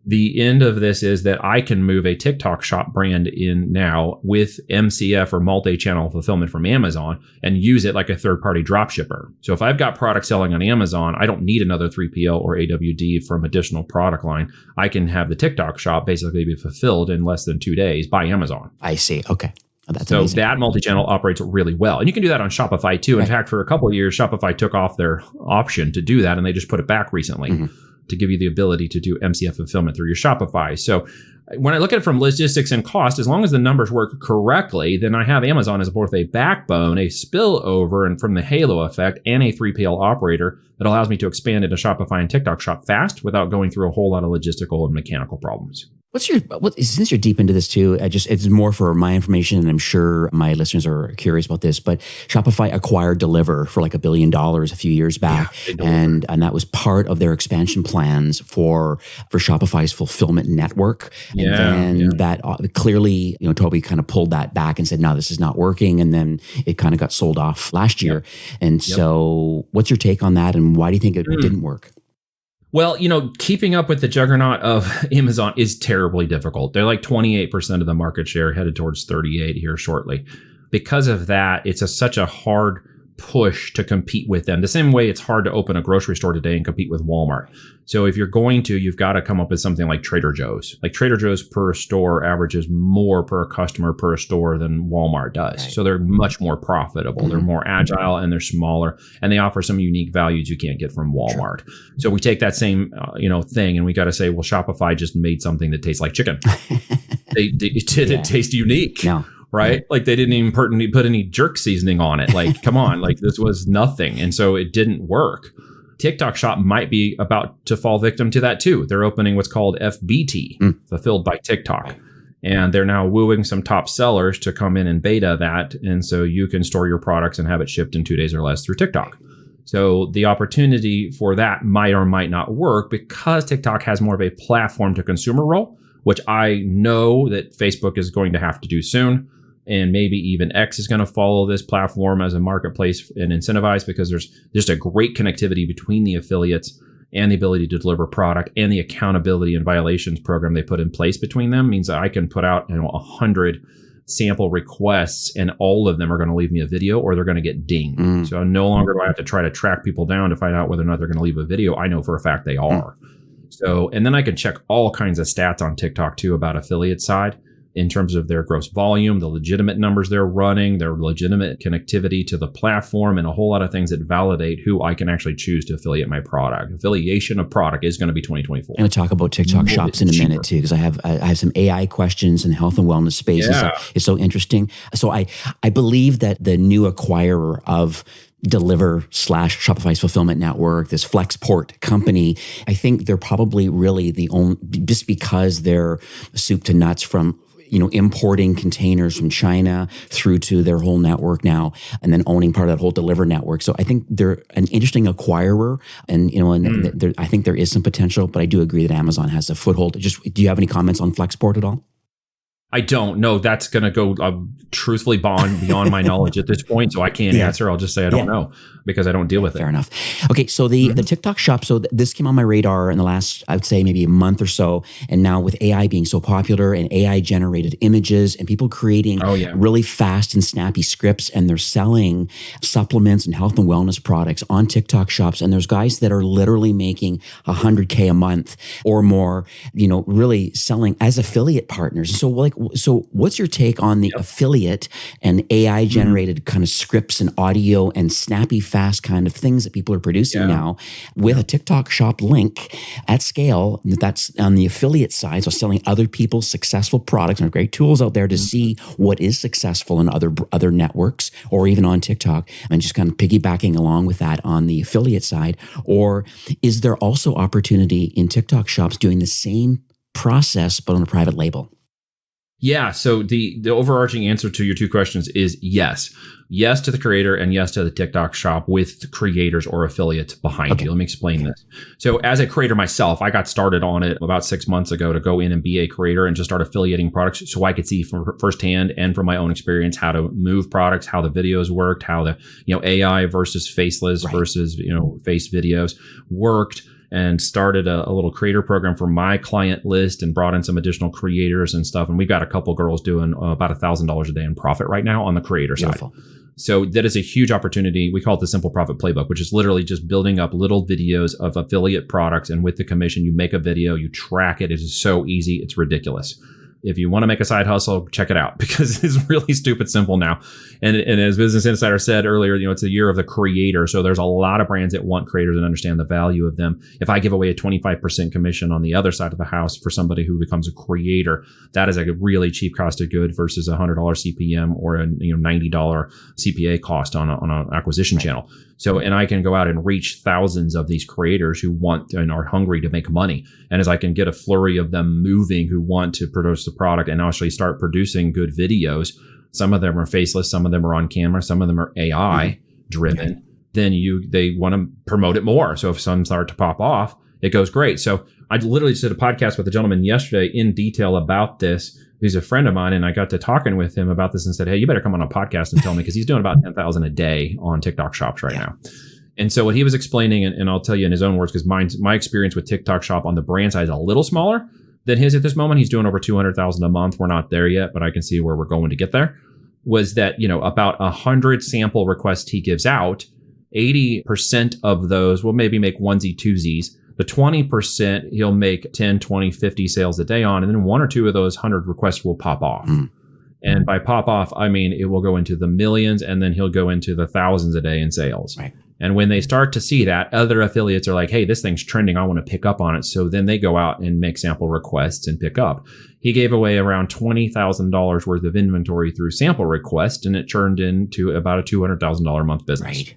The end of this is that I can move a TikTok shop brand in now with MCF or multi-channel fulfillment from Amazon and use it like a third-party drop shipper. So if I've got product selling on Amazon, I don't need another 3PL or AWD from additional product line. I can have the TikTok shop basically be fulfilled in less than 2 days by Amazon. I see. Okay. Oh, that's so amazing. That multi-channel operates really well. And you can do that on Shopify too. In fact, for a couple of years, Shopify took off their option to do that, and they just put it back recently to give you the ability to do MCF fulfillment through your Shopify. So when I look at it from logistics and cost, as long as the numbers work correctly, then I have Amazon as both a backbone, a spillover, and from the halo effect, and a 3PL operator that allows me to expand into Shopify and TikTok shop fast without going through a whole lot of logistical and mechanical problems. Since you're deep into this too, it's more for my information, and I'm sure my listeners are curious about this, but Shopify acquired Deliver for like $1 billion a few years back. Yeah, and that was part of their expansion plans for Shopify's fulfillment network. And that clearly, Toby kind of pulled that back and said, no, this is not working. And then it kind of got sold off last year. And so what's your take on that? And why do you think it didn't work? Well, keeping up with the juggernaut of Amazon is terribly difficult. They're like 28% of the market share, headed towards 38% here shortly. Because of that, it's such a hard push to compete with them. The same way it's hard to open a grocery store today and compete with Walmart. So if you're going to, you've got to come up with something like Trader Joe's. Like Trader Joe's per store averages more per customer per store than Walmart does. Right. So they're much more profitable. They're more agile and they're smaller, and they offer some unique values you can't get from Walmart. Sure. So we take that same thing, and we got to say, well, Shopify just made something that tastes like chicken. It didn't taste unique. No. Right? Like they didn't even put any jerk seasoning on it. Like, come on, like this was nothing. And so it didn't work. TikTok Shop might be about to fall victim to that too. They're opening what's called FBT, fulfilled by TikTok. And they're now wooing some top sellers to come in and beta that. And so you can store your products and have it shipped in 2 days or less through TikTok. So the opportunity for that might or might not work because TikTok has more of a platform to consumer role, which I know that Facebook is going to have to do soon. And maybe even X is going to follow this platform as a marketplace and incentivize, because there's just a great connectivity between the affiliates and the ability to deliver product, and the accountability and violations program they put in place between them means that I can put out 100 sample requests, and all of them are going to leave me a video or they're going to get dinged. So no longer do I have to try to track people down to find out whether or not they're going to leave a video. I know for a fact they are. So, and then I can check all kinds of stats on TikTok too about affiliate side, in terms of their gross volume, the legitimate numbers they're running, their legitimate connectivity to the platform, and a whole lot of things that validate who I can actually choose to affiliate my product. Affiliation of product is going to be 2024. I'm going to talk about TikTok shops in a minute too, because I have some AI questions in health and wellness space. It's so interesting. So I believe that the new acquirer of Deliver / Shopify's fulfillment network, this Flexport company, I think they're probably really the only, just because they're soup to nuts from importing containers from China through to their whole network now, and then owning part of that whole Deliver network. So I think they're an interesting acquirer, and I think there is some potential. But I do agree that Amazon has a foothold. Do you have any comments on Flexport at all? I don't know. That's going to go truthfully beyond my knowledge at this point. So I can't answer. I'll just say I don't know because I don't deal with it. Fair enough. Okay. So the TikTok shop, so this came on my radar in the last, I would say maybe a month or so. And now with AI being so popular and AI generated images and people creating really fast and snappy scripts, and they're selling supplements and health and wellness products on TikTok shops. And there's guys that are literally making $100K a month or more, really selling as affiliate partners. So what's your take on the affiliate and AI generated kind of scripts and audio and snappy, fast kind of things that people are producing now with a TikTok shop link at scale? That's on the affiliate side. So selling other people's successful products, and there are great tools out there to see what is successful in other networks or even on TikTok, and just kind of piggybacking along with that on the affiliate side. Or is there also opportunity in TikTok shops doing the same process but on a private label? Yeah. So the overarching answer to your two questions is yes. Yes to the creator and yes to the TikTok shop with creators or affiliates behind you. Let me explain this. So as a creator myself, I got started on it about 6 months ago to go in and be a creator and just start affiliating products so I could see from firsthand and from my own experience how to move products, how the videos worked, how the AI versus faceless versus face videos worked. And started a little creator program for my client list and brought in some additional creators and stuff. And we've got a couple girls doing about $1,000 a day in profit right now on the creator side. So that is a huge opportunity. We call it the Simple Profit Playbook, which is literally just building up little videos of affiliate products. And with the commission, you make a video, you track it. It is so easy. It's ridiculous. If you want to make a side hustle, check it out because it's really stupid simple now. And as Business Insider said earlier, it's a year of the creator. So there's a lot of brands that want creators and understand the value of them. If I give away a 25% commission on the other side of the house for somebody who becomes a creator, that is a really cheap cost of good versus $100 CPM or a $90 CPA cost on an acquisition channel. So, and I can go out and reach thousands of these creators who want and are hungry to make money. And as I can get a flurry of them moving who want to produce the product and actually start producing good videos, some of them are faceless, some of them are on camera, some of them are AI driven, then they want to promote it more. So if some start to pop off, it goes great. So I literally just did a podcast with a gentleman yesterday in detail about this. He's a friend of mine, and I got to talking with him about this and said, hey, you better come on a podcast and tell me, because he's doing about 10,000 a day on TikTok shops right now. And so what he was explaining, and I'll tell you in his own words, because my experience with TikTok shop on the brand side is a little smaller than his at this moment. He's doing over 200,000 a month. We're not there yet, but I can see where we're going to get there. Was that, about 100 sample requests he gives out, 80% of those will maybe make onesie twosies. The 20% he'll make 10, 20, 50 sales a day on, and then one or two of those 100 requests will pop off. And by pop off, I mean it will go into the millions, and then he'll go into the thousands a day in sales. And when they start to see that, other affiliates are like, hey, this thing's trending. I want to pick up on it. So then they go out and make sample requests and pick up. He gave away around $20,000 worth of inventory through sample requests, and it turned into about a $200,000 a month business.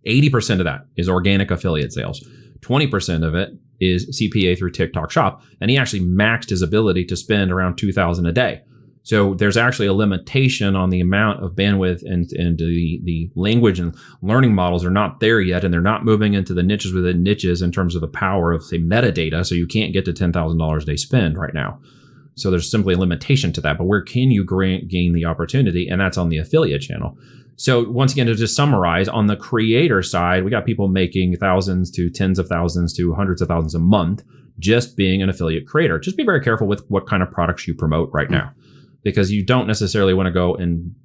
80% of that is organic affiliate sales. 20% of it is CPA through TikTok shop. And he actually maxed his ability to spend around $2,000 a day. So there's actually a limitation on the amount of bandwidth, and the language and learning models are not there yet. And they're not moving into the niches within niches in terms of the power of, say, metadata. So you can't get to $10,000 a day spend right now. So there's simply a limitation to that. But where can you gain the opportunity? And that's on the affiliate channel. So once again, to just summarize, on the creator side, we got people making thousands to tens of thousands to hundreds of thousands a month just being an affiliate creator. Just be very careful with what kind of products you promote right now, because you don't necessarily want to go and,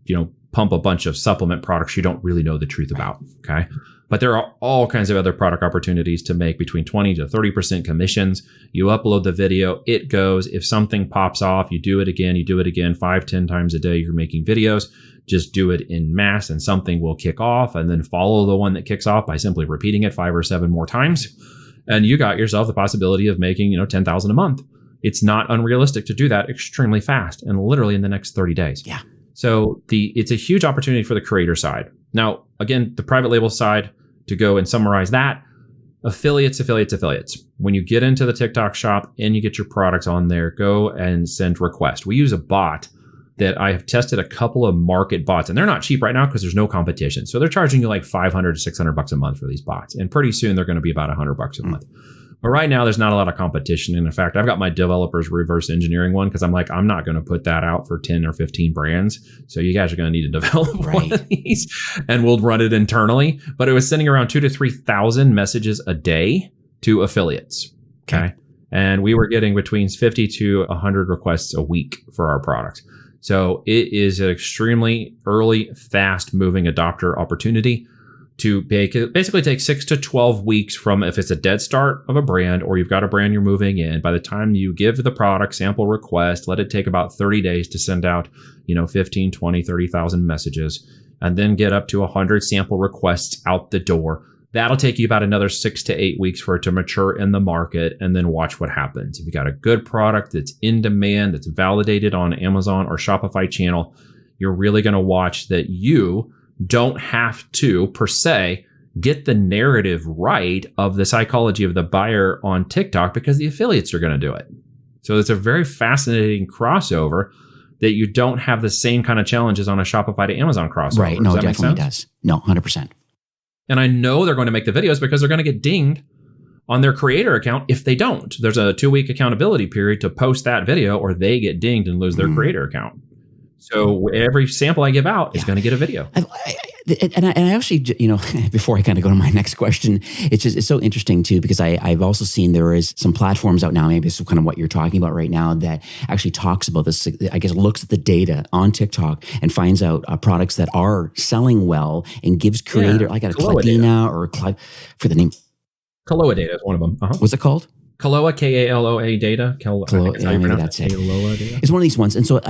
pump a bunch of supplement products you don't really know the truth about. Okay. But there are all kinds of other product opportunities to make between 20 to 30% commissions. You upload the video, it goes. If something pops off, you do it again, 5, 10 times a day, you're making videos. Just do it in mass and something will kick off, and then follow the one that kicks off by simply repeating it 5 or 7 more times. And you got yourself the possibility of making, $10,000 a month. It's not unrealistic to do that extremely fast and literally in the next 30 days. Yeah. So it's a huge opportunity for the creator side. Now, again, the private label side, to go and summarize that, affiliates. When you get into the TikTok shop and you get your products on there, go and send requests. We use a bot that I have tested, a couple of market bots, and they're not cheap right now because there's no competition. So they're charging you like $500 to $600 a month for these bots. And pretty soon they're going to be about $100 a month. But right now, there's not a lot of competition. And in fact, I've got my developers reverse engineering one because I'm like, I'm not going to put that out for 10 or 15 brands. So you guys are going to need to develop one of these and we'll run it internally. But it was sending around 2,000 to 3,000 messages a day to affiliates. Okay. And we were getting between 50 to 100 requests a week for our product. So it is an extremely early, fast moving adopter opportunity to basically take 6 to 12 weeks from if it's a dead start of a brand or you've got a brand you're moving in. By the time you give the product sample request, let it take about 30 days to send out, 15, 20, 30,000 messages and then get up to 100 sample requests out the door. That'll take you about another 6 to 8 weeks for it to mature in the market and then watch what happens. If you got a good product that's in demand, that's validated on Amazon or Shopify channel, you're really going to watch that you don't have to, per se, get the narrative right of the psychology of the buyer on TikTok because the affiliates are going to do it. So it's a very fascinating crossover that you don't have the same kind of challenges on a Shopify to Amazon crossover. Right. No, it definitely does. No, 100%. And I know they're going to make the videos because they're going to get dinged on their creator account if they don't. There's a 2-week accountability period to post that video or they get dinged and lose their creator account. So every sample I give out is going to get a video. And I actually, before I kind of go to my next question, it's so interesting too, because I've also seen there is some platforms out now, maybe this is kind of what you're talking about right now, that actually talks about this, I guess looks at the data on TikTok and finds out products that are selling well and gives creator, I got a Cladina or for the name. Kaloa data is one of them. What's it called? Kaloa, K-A-L-O-A data. Maybe that's it. Kaloa data. It's one of these ones. And so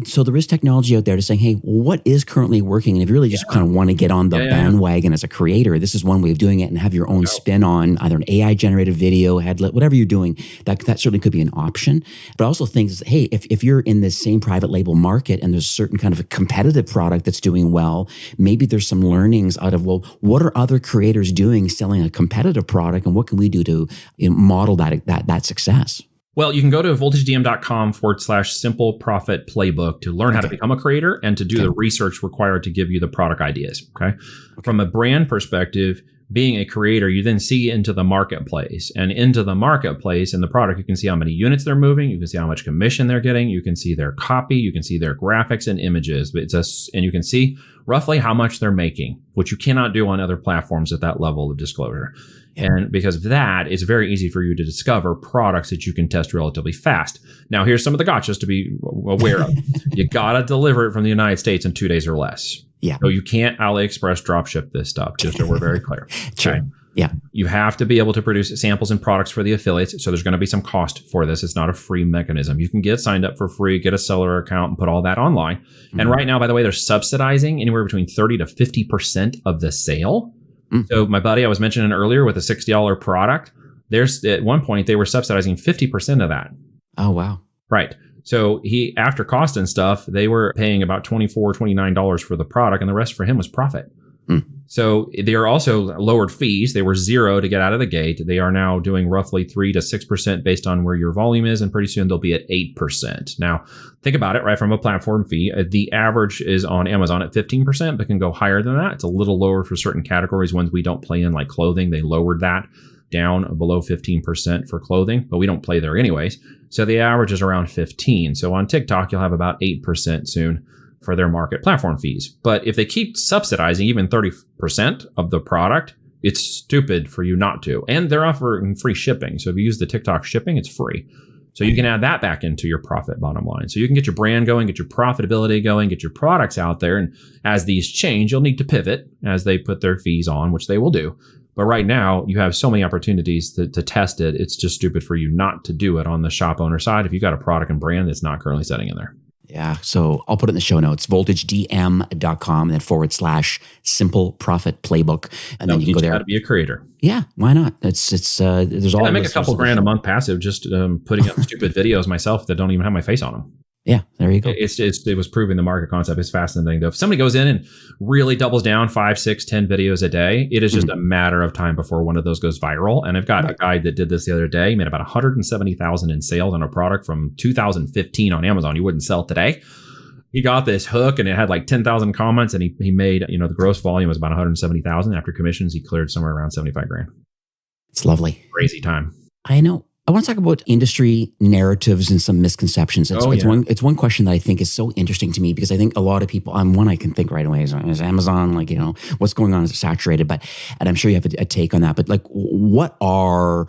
so there is technology out there to saying, hey, what is currently working? And if you really just kind of want to get on the bandwagon as a creator, this is one way of doing it and have your own spin on either an AI generated video, headlet, whatever you're doing, that certainly could be an option. But I also think, hey, if you're in this same private label market and there's a certain kind of a competitive product that's doing well, maybe there's some learnings out of, well, what are other creators doing selling a competitive product and what can we do to model that success? Well, you can go to voltagedm.com/simple profit playbook to learn how to become a creator and to do the research required to give you the product ideas. Okay. From a brand perspective, being a creator, you then see into the marketplace and into the marketplace and the product, you can see how many units they're moving. You can see how much commission they're getting. You can see their copy. You can see their graphics and images. And you can see roughly how much they're making, which you cannot do on other platforms at that level of disclosure. And because of that, it's very easy for you to discover products that you can test relatively fast. Now, here's some of the gotchas to be aware of. You got to deliver it from the United States in 2 days or less. Yeah. So you can't AliExpress drop ship this stuff, just so we're very clear. Sure. Okay. Yeah. You have to be able to produce samples and products for the affiliates. So there's going to be some cost for this. It's not a free mechanism. You can get signed up for free, get a seller account and put all that online. Mm-hmm. And right now, by the way, they're subsidizing anywhere between 30 to 50% of the sale. Mm-hmm. So my buddy I was mentioning earlier with a $60 product, there's at one point they were subsidizing 50% of that. Oh, wow. Right. So he, after cost and stuff, they were paying about $24, $29 for the product and the rest for him was profit. So they are also lowered fees. They were 0 to get out of the gate. They are now doing roughly 3 to 6% based on where your volume is. And pretty soon they'll be at 8%. Now, think about it, right? From a platform fee, the average is on Amazon at 15%, but can go higher than that. It's a little lower for certain categories. Ones we don't play in, like clothing, they lowered that down below 15% for clothing, but we don't play there anyways. So the average is around 15. So on TikTok, you'll have about 8% soon for their market platform fees. But if they keep subsidizing even 30% of the product, it's stupid for you not to. And they're offering free shipping. So if you use the TikTok shipping, it's free. So you can add that back into your profit bottom line. So you can get your brand going, get your profitability going, get your products out there. And as these change, you'll need to pivot as they put their fees on, which they will do. But right now, you have so many opportunities to test it. It's just stupid for you not to do it on the shop owner side if you got a product and brand that's not currently setting in there. Yeah. So I'll put it in the show notes, voltagedm.com and then /simple profit playbook. And then you can go there. How to be a creator. Yeah. Why not? There's all. I make a couple grand a month passive just putting up stupid videos myself that don't even have my face on them. Yeah, there you go. It was proving the market concept. It's fascinating though. If somebody goes in and really doubles down 5, 6, 10 videos a day, it is just a matter of time before one of those goes viral. And I've got a guy that did this the other day. He made about $170,000 in sales on a product from 2015 on Amazon. You wouldn't sell it today. He got this hook and it had like 10,000 comments and he made, the gross volume was about 170,000. After commissions, he cleared somewhere around 75 grand. It's lovely. Crazy time. I know. I want to talk about industry narratives and some misconceptions. It's one question that I think is so interesting to me because I think a lot of people, one I can think right away is Amazon, like, what's going on? Is it saturated? And I'm sure you have a take on that, but like, what are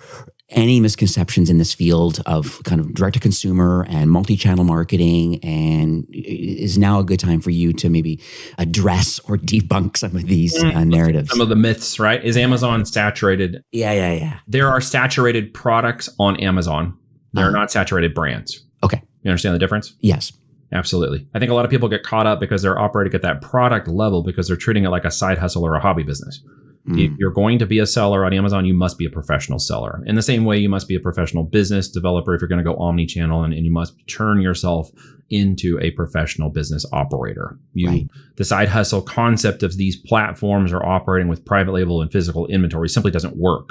any misconceptions in this field of kind of direct to consumer and multi-channel marketing? And is now a good time for you to maybe address or debunk some of these narratives? Some of the myths, right? Is Amazon saturated? Yeah. There are saturated products on Amazon. They're not saturated brands. Okay. You understand the difference? Yes. Absolutely. I think a lot of people get caught up because they're operating at that product level because they're treating it like a side hustle or a hobby business. If you're going to be a seller on Amazon, you must be a professional seller. In the same way, you must be a professional business developer if you're going to go omni-channel, and you must turn yourself into a professional business operator. The side hustle concept of these platforms are operating with private label and physical inventory simply doesn't work.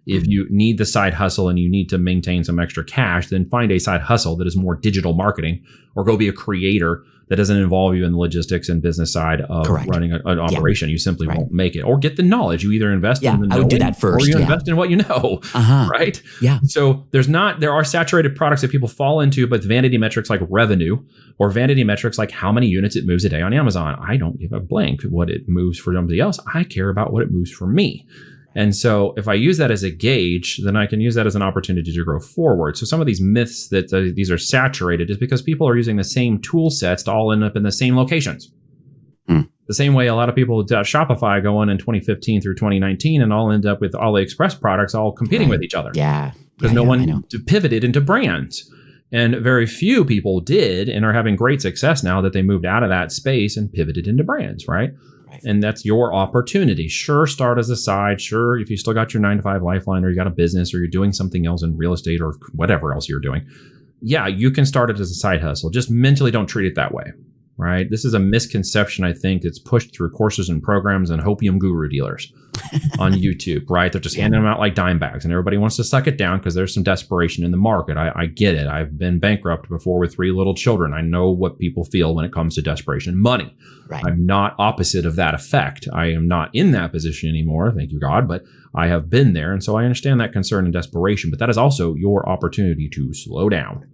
If you need the side hustle and you need to maintain some extra cash, then find a side hustle that is more digital marketing, or go be a creator that doesn't involve you in the logistics and business side of running an operation. You simply won't make it. Or get the knowledge. You either invest in the knowing, I would do that first. or you invest in what you know, right? Yeah. So there are saturated products that people fall into, but vanity metrics like revenue or vanity metrics like how many units it moves a day on Amazon, I don't give a blank what it moves for somebody else. I care about what it moves for me. And so if I use that as a gauge, then I can use that as an opportunity to grow forward. So some of these myths that these are saturated is because people are using the same tool sets to all end up in the same locations. The same way a lot of people at Shopify go on in 2015 through 2019 and all end up with AliExpress products all competing with each other. Yeah. Because no one pivoted into brands. And very few people did and are having great success now that they moved out of that space and pivoted into brands, right? And that's your opportunity. Sure, start as a side. Sure, if you still got your 9-to-5 lifeline, or you got a business, or you're doing something else in real estate or whatever else you're doing. Yeah, you can start it as a side hustle. Just mentally don't treat it that way, right? This is a misconception, I think, that's pushed through courses and programs and hopium guru dealers on YouTube, right? They're just handing them out like dime bags, and everybody wants to suck it down because there's some desperation in the market. I get it. I've been bankrupt before with 3 little children. I know what people feel when it comes to desperation and money. Right. I'm not opposite of that effect. I am not in that position anymore, thank you God, but I have been there. And so I understand that concern and desperation, but that is also your opportunity to slow down,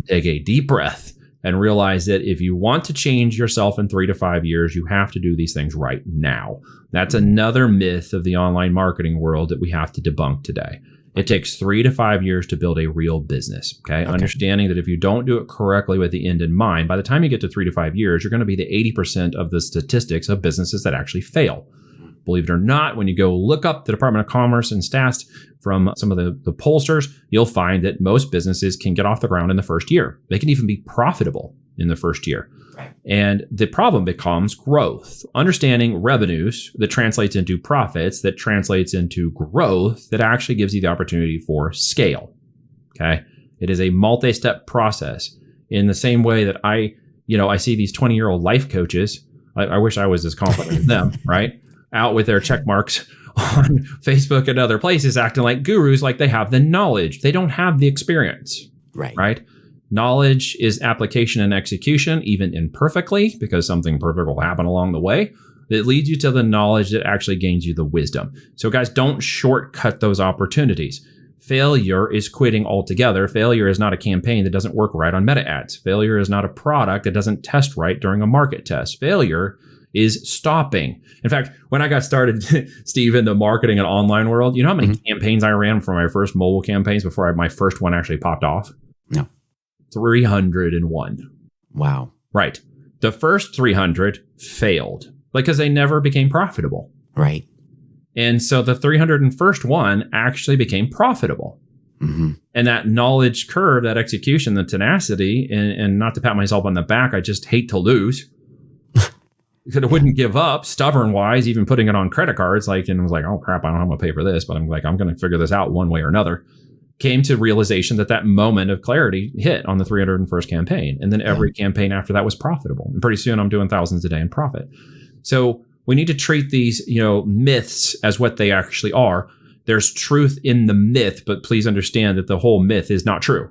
take a deep breath, and realize that if you want to change yourself in 3 to 5 years, you have to do these things right now. That's another myth of the online marketing world that we have to debunk today. It takes 3 to 5 years to build a real business. Okay. Understanding that if you don't do it correctly with the end in mind, by the time you get to 3 to 5 years, you're going to be the 80% of the statistics of businesses that actually fail. Believe it or not, when you go look up the Department of Commerce and stats from some of the pollsters, you'll find that most businesses can get off the ground in the first year. They can even be profitable in the first year. And the problem becomes growth, understanding revenues that translates into profits, that translates into growth, that actually gives you the opportunity for scale. Okay. It is a multi-step process in the same way that I see these 20-year-old life coaches. I wish I was as confident as them, right? Out with their check marks on Facebook and other places, acting like gurus, like they have the knowledge. They don't have the experience. Right. Knowledge is application and execution, even imperfectly, because something perfect will happen along the way. That leads you to the knowledge that actually gains you the wisdom. So guys, don't shortcut those opportunities. Failure is quitting altogether. Failure is not a campaign that doesn't work right on meta ads. Failure is not a product that doesn't test right during a market test. Failure is stopping. In fact, when I got started, Steve, in the marketing and online world, you know how many campaigns I ran for my first mobile campaigns before my first one actually popped off? No. 301. Wow. Right. The first 300 failed because they never became profitable. Right. And so the 301st one actually became profitable. And that knowledge curve, that execution, the tenacity, and not to pat myself on the back, I just hate to lose. Because I wouldn't give up, stubborn wise, even putting it on credit cards, and was like, oh crap, I don't know how I'm gonna pay for this, but I'm going to figure this out one way or another. Came to realization that moment of clarity hit on the 301st campaign. And then every campaign after that was profitable. And pretty soon I'm doing thousands a day in profit. So we need to treat these, myths as what they actually are. There's truth in the myth, but please understand that the whole myth is not true.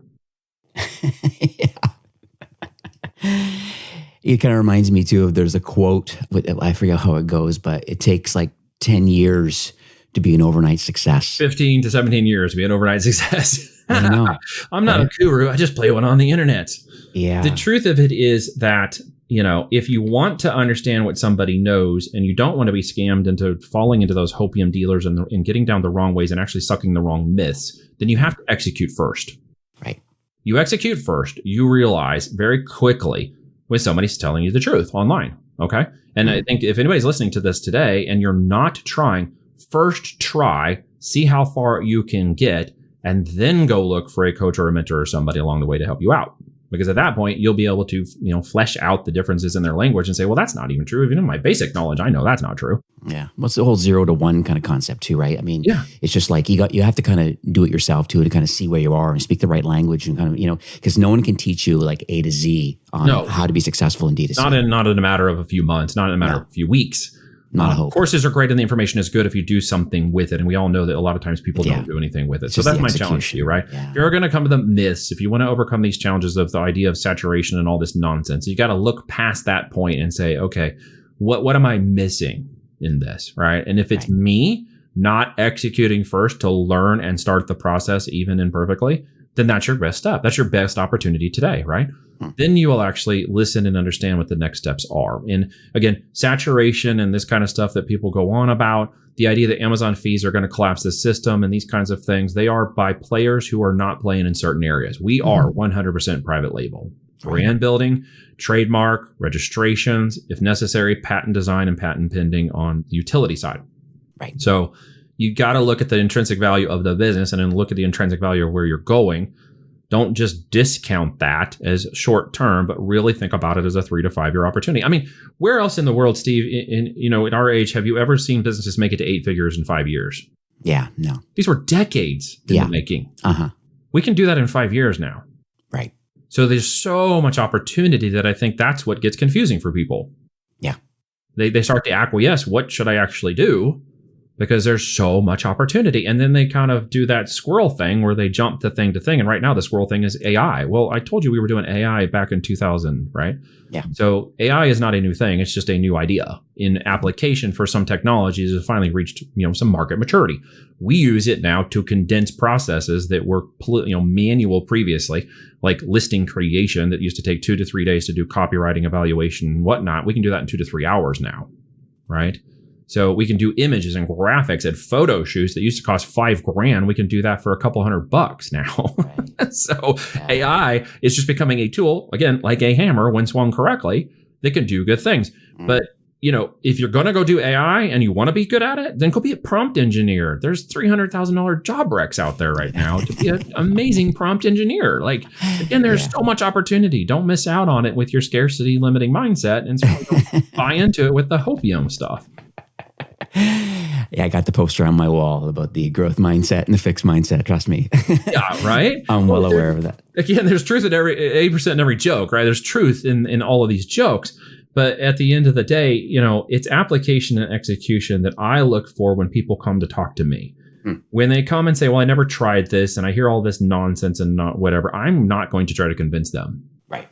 It kind of reminds me too of, there's a quote, I forget how it goes, but it takes like 10 years to be an overnight success. 15 to 17 years to be an overnight success. I know. I'm not a guru. I just play one on the internet. Yeah. The truth of it is that, if you want to understand what somebody knows and you don't want to be scammed into falling into those hopium dealers and getting down the wrong ways and actually sucking the wrong myths, then you have to execute first. Right. You execute first. You realize very quickly when somebody's telling you the truth online. Okay. And I think if anybody's listening to this today and you're not trying, first try, see how far you can get, and then go look for a coach or a mentor or somebody along the way to help you out. Because at that point, you'll be able to, flesh out the differences in their language and say, well, that's not even true. Even in my basic knowledge, I know that's not true. Yeah. What's the whole 0 to 1 kind of concept too, right? I mean, yeah. It's just like you have to kind of do it yourself too, to kind of see where you are and speak the right language and kind of, because no one can teach you like A to Z on how to be successful in D2C. Not in a matter of a few months, not in a matter of a few weeks. Not a hope. Courses are great and the information is good if you do something with it. And we all know that a lot of times people don't do anything with it. So that's my challenge to you, right? Yeah. If you're going to come to the myths, if you want to overcome these challenges of the idea of saturation and all this nonsense, you got to look past that point and say, okay, what am I missing in this, right? And if it's me not executing first to learn and start the process even imperfectly, then that's your best step. That's your best opportunity today, right? Then you will actually listen and understand what the next steps are. And again, saturation and this kind of stuff that people go on about, the idea that Amazon fees are going to collapse the system and these kinds of things, they are by players who are not playing in certain areas. We are 100% private label. Brand building, trademark, registrations, if necessary, patent design and patent pending on the utility side. Right. So you got to look at the intrinsic value of the business and then look at the intrinsic value of where you're going. Don't just discount that as short term, but really think about it as a 3 to 5 year opportunity. I mean, where else in the world, Steve, in our age, have you ever seen businesses make it to 8 figures in 5 years? Yeah, no. These were decades in the making. We can do that in 5 years now. Right. So there's so much opportunity that I think that's what gets confusing for people. Yeah. They start to acquiesce. What should I actually do? Because there's so much opportunity. And then they kind of do that squirrel thing where they jump to thing. And right now the squirrel thing is AI. Well, I told you we were doing AI back in 2000, right? Yeah. So AI is not a new thing. It's just a new idea in application for some technologies that finally reached, some market maturity. We use it now to condense processes that were, manual previously, like listing creation that used to take 2 to 3 days to do copywriting, evaluation, and whatnot. We can do that in 2 to 3 hours now, right? So we can do images and graphics and photo shoots that used to cost $5,000. We can do that for a couple $100 now. Right. So AI is just becoming a tool, again, like a hammer when swung correctly, that can do good things. But, if you're going to go do AI and you want to be good at it, then go be a prompt engineer. There's $300,000 job recs out there right now to be an amazing prompt engineer. Like, again, there's so much opportunity. Don't miss out on it with your scarcity limiting mindset and don't buy into it with the hopium stuff. Yeah, I got the poster on my wall about the growth mindset and the fixed mindset. Trust me. Yeah, right? I'm well aware of that. Again, there's truth in 80% in every joke, right? There's truth in all of these jokes. But at the end of the day, it's application and execution that I look for when people come to talk to me. When they come and say, well, I never tried this and I hear all this nonsense and not whatever, I'm not going to try to convince them. Right.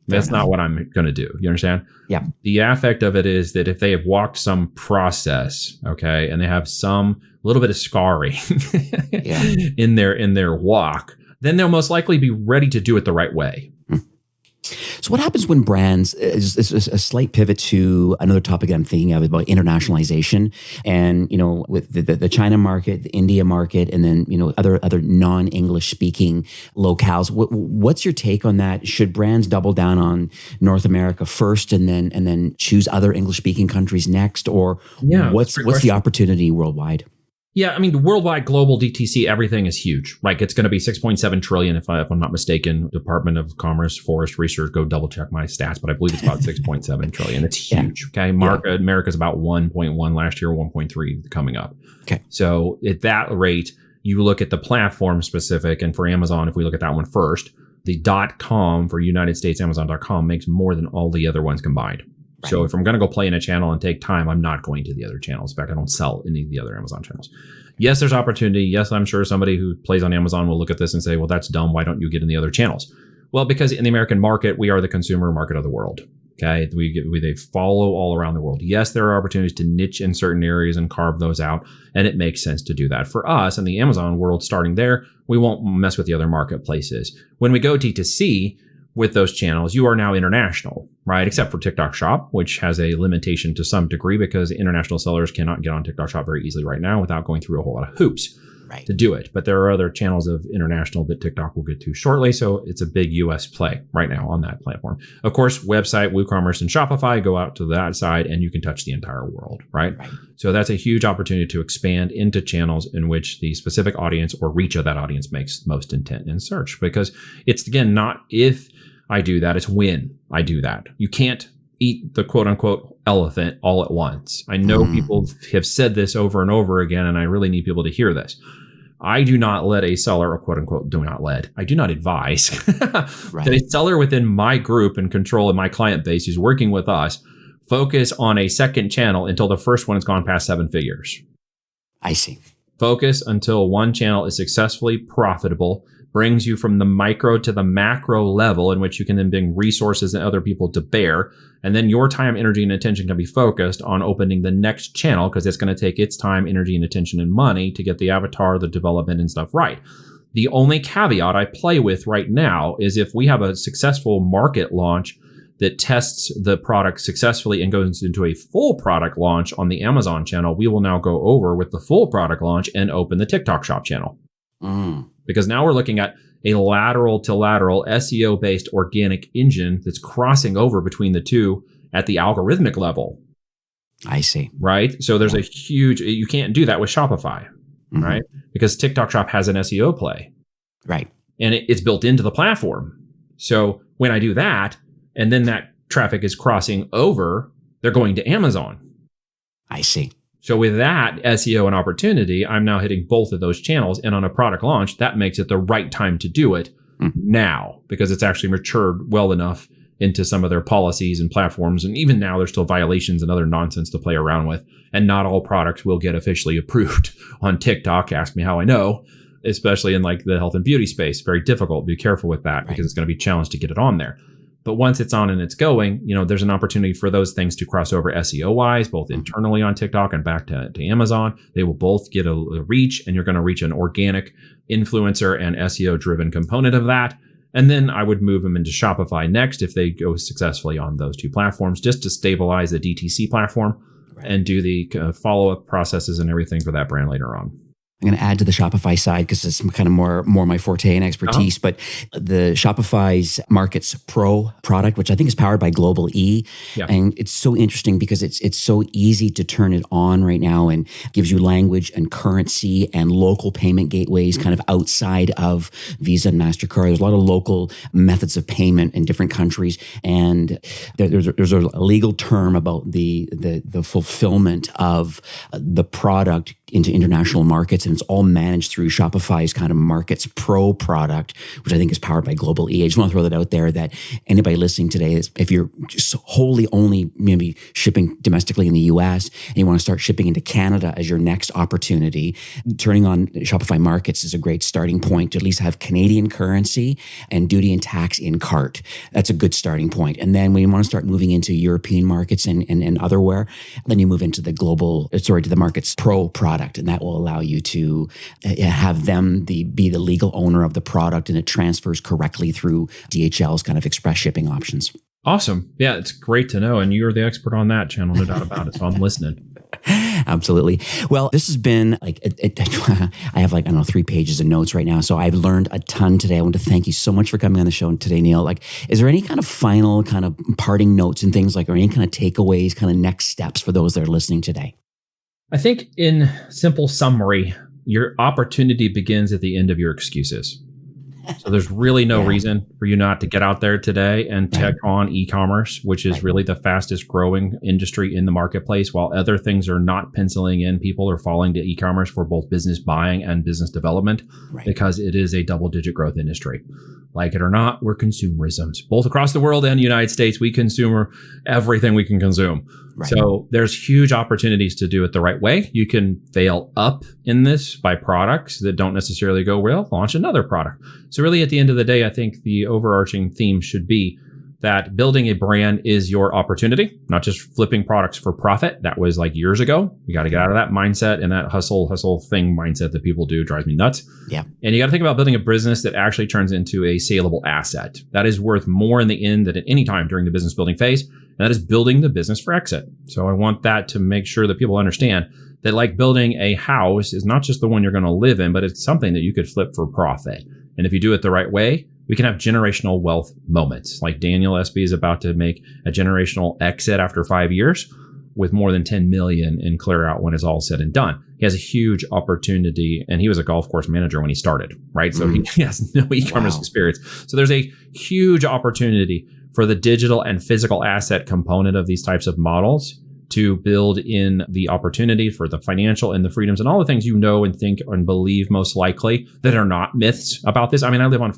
That's not what I'm going to do. You understand? Yeah. The affect of it is that if they have walked some process, okay, and they have some little bit of scarring in their walk, then they'll most likely be ready to do it the right way. So what happens when brands, is a slight pivot to another topic I'm thinking of about internationalization and, with the China market, the India market, and then, other non-English speaking locales. What's your take on that? Should brands double down on North America first and then choose other English speaking countries next? Or what's the opportunity worldwide? Yeah, I mean, the worldwide global DTC, everything is huge. Like it's going to be 6.7 trillion, if I'm not mistaken. Department of Commerce, Forest Research, go double check my stats, but I believe it's about 6.7 trillion. It's huge. Okay. America's about 1.1 last year, 1.3 coming up. Okay. So at that rate, you look at the platform specific, and for Amazon, if we look at that one first, the .com for United States, Amazon.com makes more than all the other ones combined. Right. So if I'm going to go play in a channel and take time, I'm not going to the other channels. In fact, I don't sell any of the other Amazon channels. Yes, there's opportunity. Yes, I'm sure somebody who plays on Amazon will look at this and say, well, that's dumb. Why don't you get in the other channels? Well, because in the American market, we are the consumer market of the world. Okay, they follow all around the world. Yes, there are opportunities to niche in certain areas and carve those out, and it makes sense to do that. For us in the Amazon world, starting there, we won't mess with the other marketplaces. When we go D2C with those channels, you are now international, right? Except for TikTok Shop, which has a limitation to some degree because international sellers cannot get on TikTok Shop very easily right now without going through a whole lot of hoops. Right. To do it. But there are other channels of international that TikTok will get to shortly. So it's a big US play right now on that platform. Of course, website, WooCommerce, and Shopify go out to that side and you can touch the entire world, right? So that's a huge opportunity to expand into channels in which the specific audience or reach of that audience makes most intent in search. Because it's, again, not if I do that, it's when I do that. You can't eat the quote unquote elephant all at once. I know people have said this over and over again, and I really need people to hear this. I do not let a seller, or quote unquote, I do not advise that a seller within my group and control of my client base who's working with us focus on a second channel until the first one has gone past 7 figures. I see. Focus until one channel is successfully profitable, brings you from the micro to the macro level in which you can then bring resources and other people to bear. And then your time, energy, and attention can be focused on opening the next channel because it's going to take its time, energy, and attention and money to get the avatar, the development, and stuff right. The only caveat I play with right now is if we have a successful market launch that tests the product successfully and goes into a full product launch on the Amazon channel, we will now go over with the full product launch and open the TikTok Shop channel. Because now we're looking at a lateral to lateral SEO based organic engine that's crossing over between the two at the algorithmic level. I see. Right. So there's a huge, you can't do that with Shopify, right? Because TikTok Shop has an SEO play. Right. And it's built into the platform. So when I do that, and then that traffic is crossing over, they're going to Amazon. I see. So with that SEO and opportunity, I'm now hitting both of those channels. And on a product launch, that makes it the right time to do it now because it's actually matured well enough into some of their policies and platforms. And even now, there's still violations and other nonsense to play around with. And not all products will get officially approved on TikTok. Ask me how I know, especially in like the health and beauty space. Very difficult. Be careful with that because it's going to be challenged to get it on there. But once it's on and it's going, there's an opportunity for those things to cross over SEO wise, both internally on TikTok and back to Amazon. They will both get a reach, and you're going to reach an organic influencer and SEO driven component of that. And then I would move them into Shopify next if they go successfully on those two platforms, just to stabilize the DTC platform and do the follow up processes and everything for that brand later on. I'm going to add to the Shopify side because it's kind of more my forte and expertise. But the Shopify's Markets Pro product, which I think is powered by Global E, and it's so interesting because it's so easy to turn it on right now and gives you language and currency and local payment gateways kind of outside of Visa and MasterCard. There's a lot of local methods of payment in different countries, and there's a legal term about the fulfillment of the product into international markets, and it's all managed through Shopify's kind of Markets Pro product, which I think is powered by Global E. I just want to throw that out there that anybody listening today, if you're just wholly only maybe shipping domestically in the US and you want to start shipping into Canada as your next opportunity, turning on Shopify Markets is a great starting point to at least have Canadian currency and duty and tax in cart. That's a good starting point. And then when you want to start moving into European markets and otherwhere, then you move into the to the Markets Pro product. And that will allow you to have them be the legal owner of the product, and it transfers correctly through DHL's kind of express shipping options. Awesome. Yeah, it's great to know. And you're the expert on that channel, no doubt about it. So I'm listening. Absolutely. Well, this has been I have 3 pages of notes right now. So I've learned a ton today. I want to thank you so much for coming on the show today, Neil. Is there any kind of final kind of parting notes and things or any kind of takeaways, kind of next steps for those that are listening today? I think in simple summary, your opportunity begins at the end of your excuses. So there's really no reason for you not to get out there today and take on e-commerce, which is really the fastest growing industry in the marketplace. While other things are not penciling in, people are falling to e-commerce for both business buying and business development because it is a double-digit growth industry. Like it or not, we're consumerisms. Both across the world and the United States, we consume everything we can consume. So there's huge opportunities to do it the right way. You can fail up in this by products that don't necessarily go well, launch another product. So really at the end of the day, I think the overarching theme should be that building a brand is your opportunity, not just flipping products for profit. That was like years ago. You got to get out of that mindset, and that hustle thing mindset that people do drives me nuts. Yeah. And you got to think about building a business that actually turns into a saleable asset that is worth more in the end than at any time during the business building phase. And that is building the business for exit. So I want that to make sure that people understand that like building a house is not just the one you're going to live in, but it's something that you could flip for profit. And if you do it the right way, we can have generational wealth moments. Like Daniel SB is about to make a generational exit after 5 years with more than 10 million in clear out when it's all said and done. He has a huge opportunity, and he was a golf course manager when he started, right? So he has no e-commerce experience. So there's a huge opportunity for the digital and physical asset component of these types of models to build in the opportunity for the financial and the freedoms and all the things you know and think and believe most likely that are not myths about this. I mean, I live on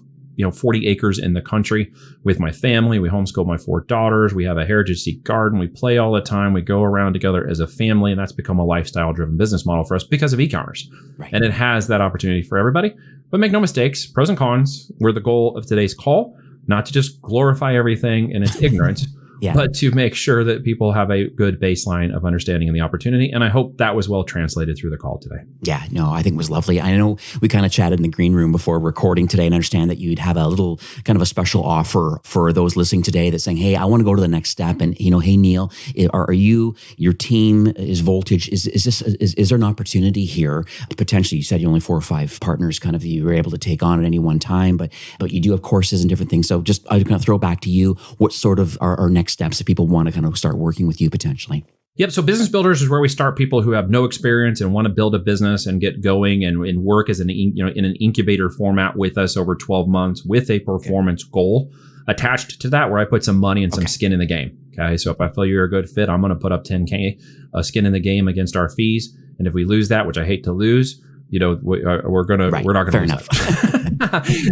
40 acres in the country with my family. We homeschool my 4 daughters. We have a heritage seed garden. We play all the time. We go around together as a family, and that's become a lifestyle driven business model for us because of e-commerce. Right. And it has that opportunity for everybody. But make no mistakes, pros and cons were the goal of today's call, not to just glorify everything in its ignorance, but to make sure that people have a good baseline of understanding and the opportunity. And I hope that was well translated through the call today. Yeah, no, I think it was lovely. I know we kind of chatted in the green room before recording today, and understand that you'd have a little kind of a special offer for those listening today that's saying, hey, I want to go to the next step. And, hey, Neil, are you, your team is Voltage. Is there an opportunity here? Potentially, you said you only 4 or 5 partners kind of you were able to take on at any one time, but you do have courses and different things. So just I kind of throw back to you, what sort of are next steps if people want to kind of start working with you potentially? Yep. So Business Builders is where we start people who have no experience and want to build a business and get going and work as in an incubator format with us over 12 months with a performance goal attached to that, where I put some money and some skin in the game. Okay. So if I feel you're a good fit, I'm going to put up 10K skin in the game against our fees. And if we lose that, which I hate to lose, we're not going to lose that.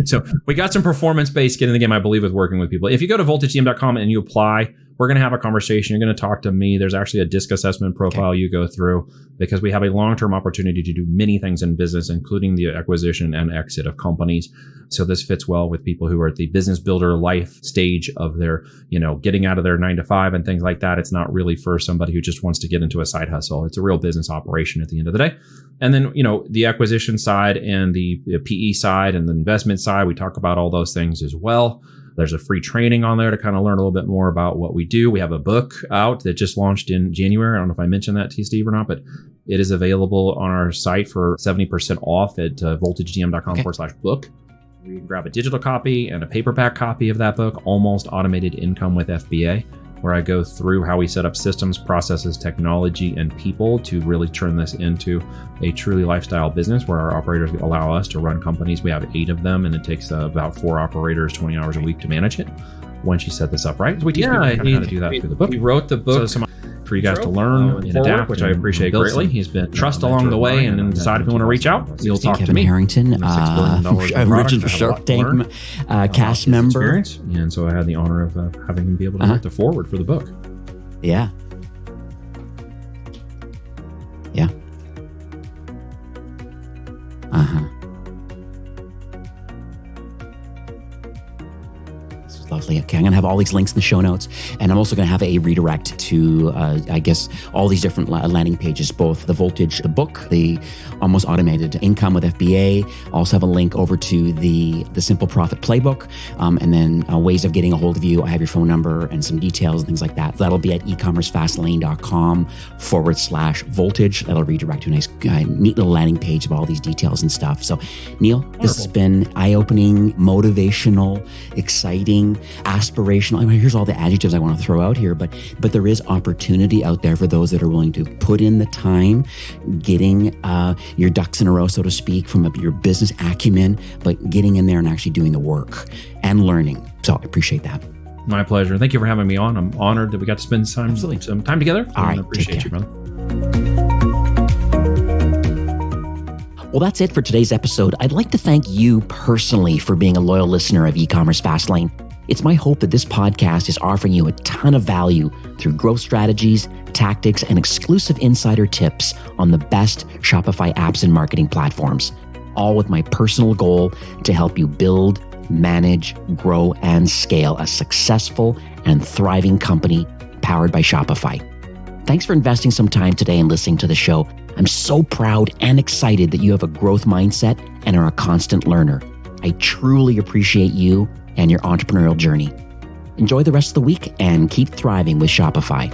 So we got some performance-based skin in the game, I believe, with working with people. If you go to voltagedm.com and you apply, we're going to have a conversation. You're going to talk to me. There's actually a disc assessment profile you go through, because we have a long-term opportunity to do many things in business, including the acquisition and exit of companies. So this fits well with people who are at the business builder life stage of their, getting out of their 9 to 5 and things like that. It's not really for somebody who just wants to get into a side hustle. It's a real business operation at the end of the day. And then, the acquisition side and the PE side and the investment side, we talk about all those things as well. There's a free training on there to kind of learn a little bit more about what we do. We have a book out that just launched in January. I don't know if I mentioned that to you, Steve, or not, but it is available on our site for 70% off at voltagedm.com/book. You can grab a digital copy and a paperback copy of that book, Almost Automated Income with FBA, where I go through how we set up systems, processes, technology, and people to really turn this into a truly lifestyle business where our operators allow us to run companies. We have 8 of them, and it takes about 4 operators, 20 hours a week to manage it once you set this up right. So we teach people how to do that through the book. We wrote the book. So for you guys to learn and adapt, which I appreciate greatly. He's been trust along the way, and then decide if you want to reach out, you'll talk Kevin to me. Harrington, original Shark Tank cast member. And so I had the honor of having him be able to write the forward for the book. Yeah. Yeah. Lovely. Okay, I'm going to have all these links in the show notes, and I'm also going to have a redirect to, all these different landing pages, both the Voltage, the book, the Almost Automated Income with FBA. Also have a link over to the Simple Profit Playbook, and then ways of getting a hold of you. I have your phone number and some details and things like that. That'll be at ecommercefastlane.com/voltage. That'll redirect to a nice, neat little landing page of all these details and stuff. So, Neil, this has been eye-opening, motivational, exciting, aspirational. I mean, here's all the adjectives I want to throw out here, but there is opportunity out there for those that are willing to put in the time, getting your ducks in a row, so to speak, from your business acumen, but getting in there and actually doing the work and learning. So I appreciate that. My pleasure. Thank you for having me on. I'm honored that we got to spend some time together. All right. I appreciate you, brother. Well, that's it for today's episode. I'd like to thank you personally for being a loyal listener of E-commerce Fastlane. It's my hope that this podcast is offering you a ton of value through growth strategies, tactics, and exclusive insider tips on the best Shopify apps and marketing platforms, all with my personal goal to help you build, manage, grow, and scale a successful and thriving company powered by Shopify. Thanks for investing some time today and listening to the show. I'm so proud and excited that you have a growth mindset and are a constant learner. I truly appreciate you and your entrepreneurial journey. Enjoy the rest of the week and keep thriving with Shopify.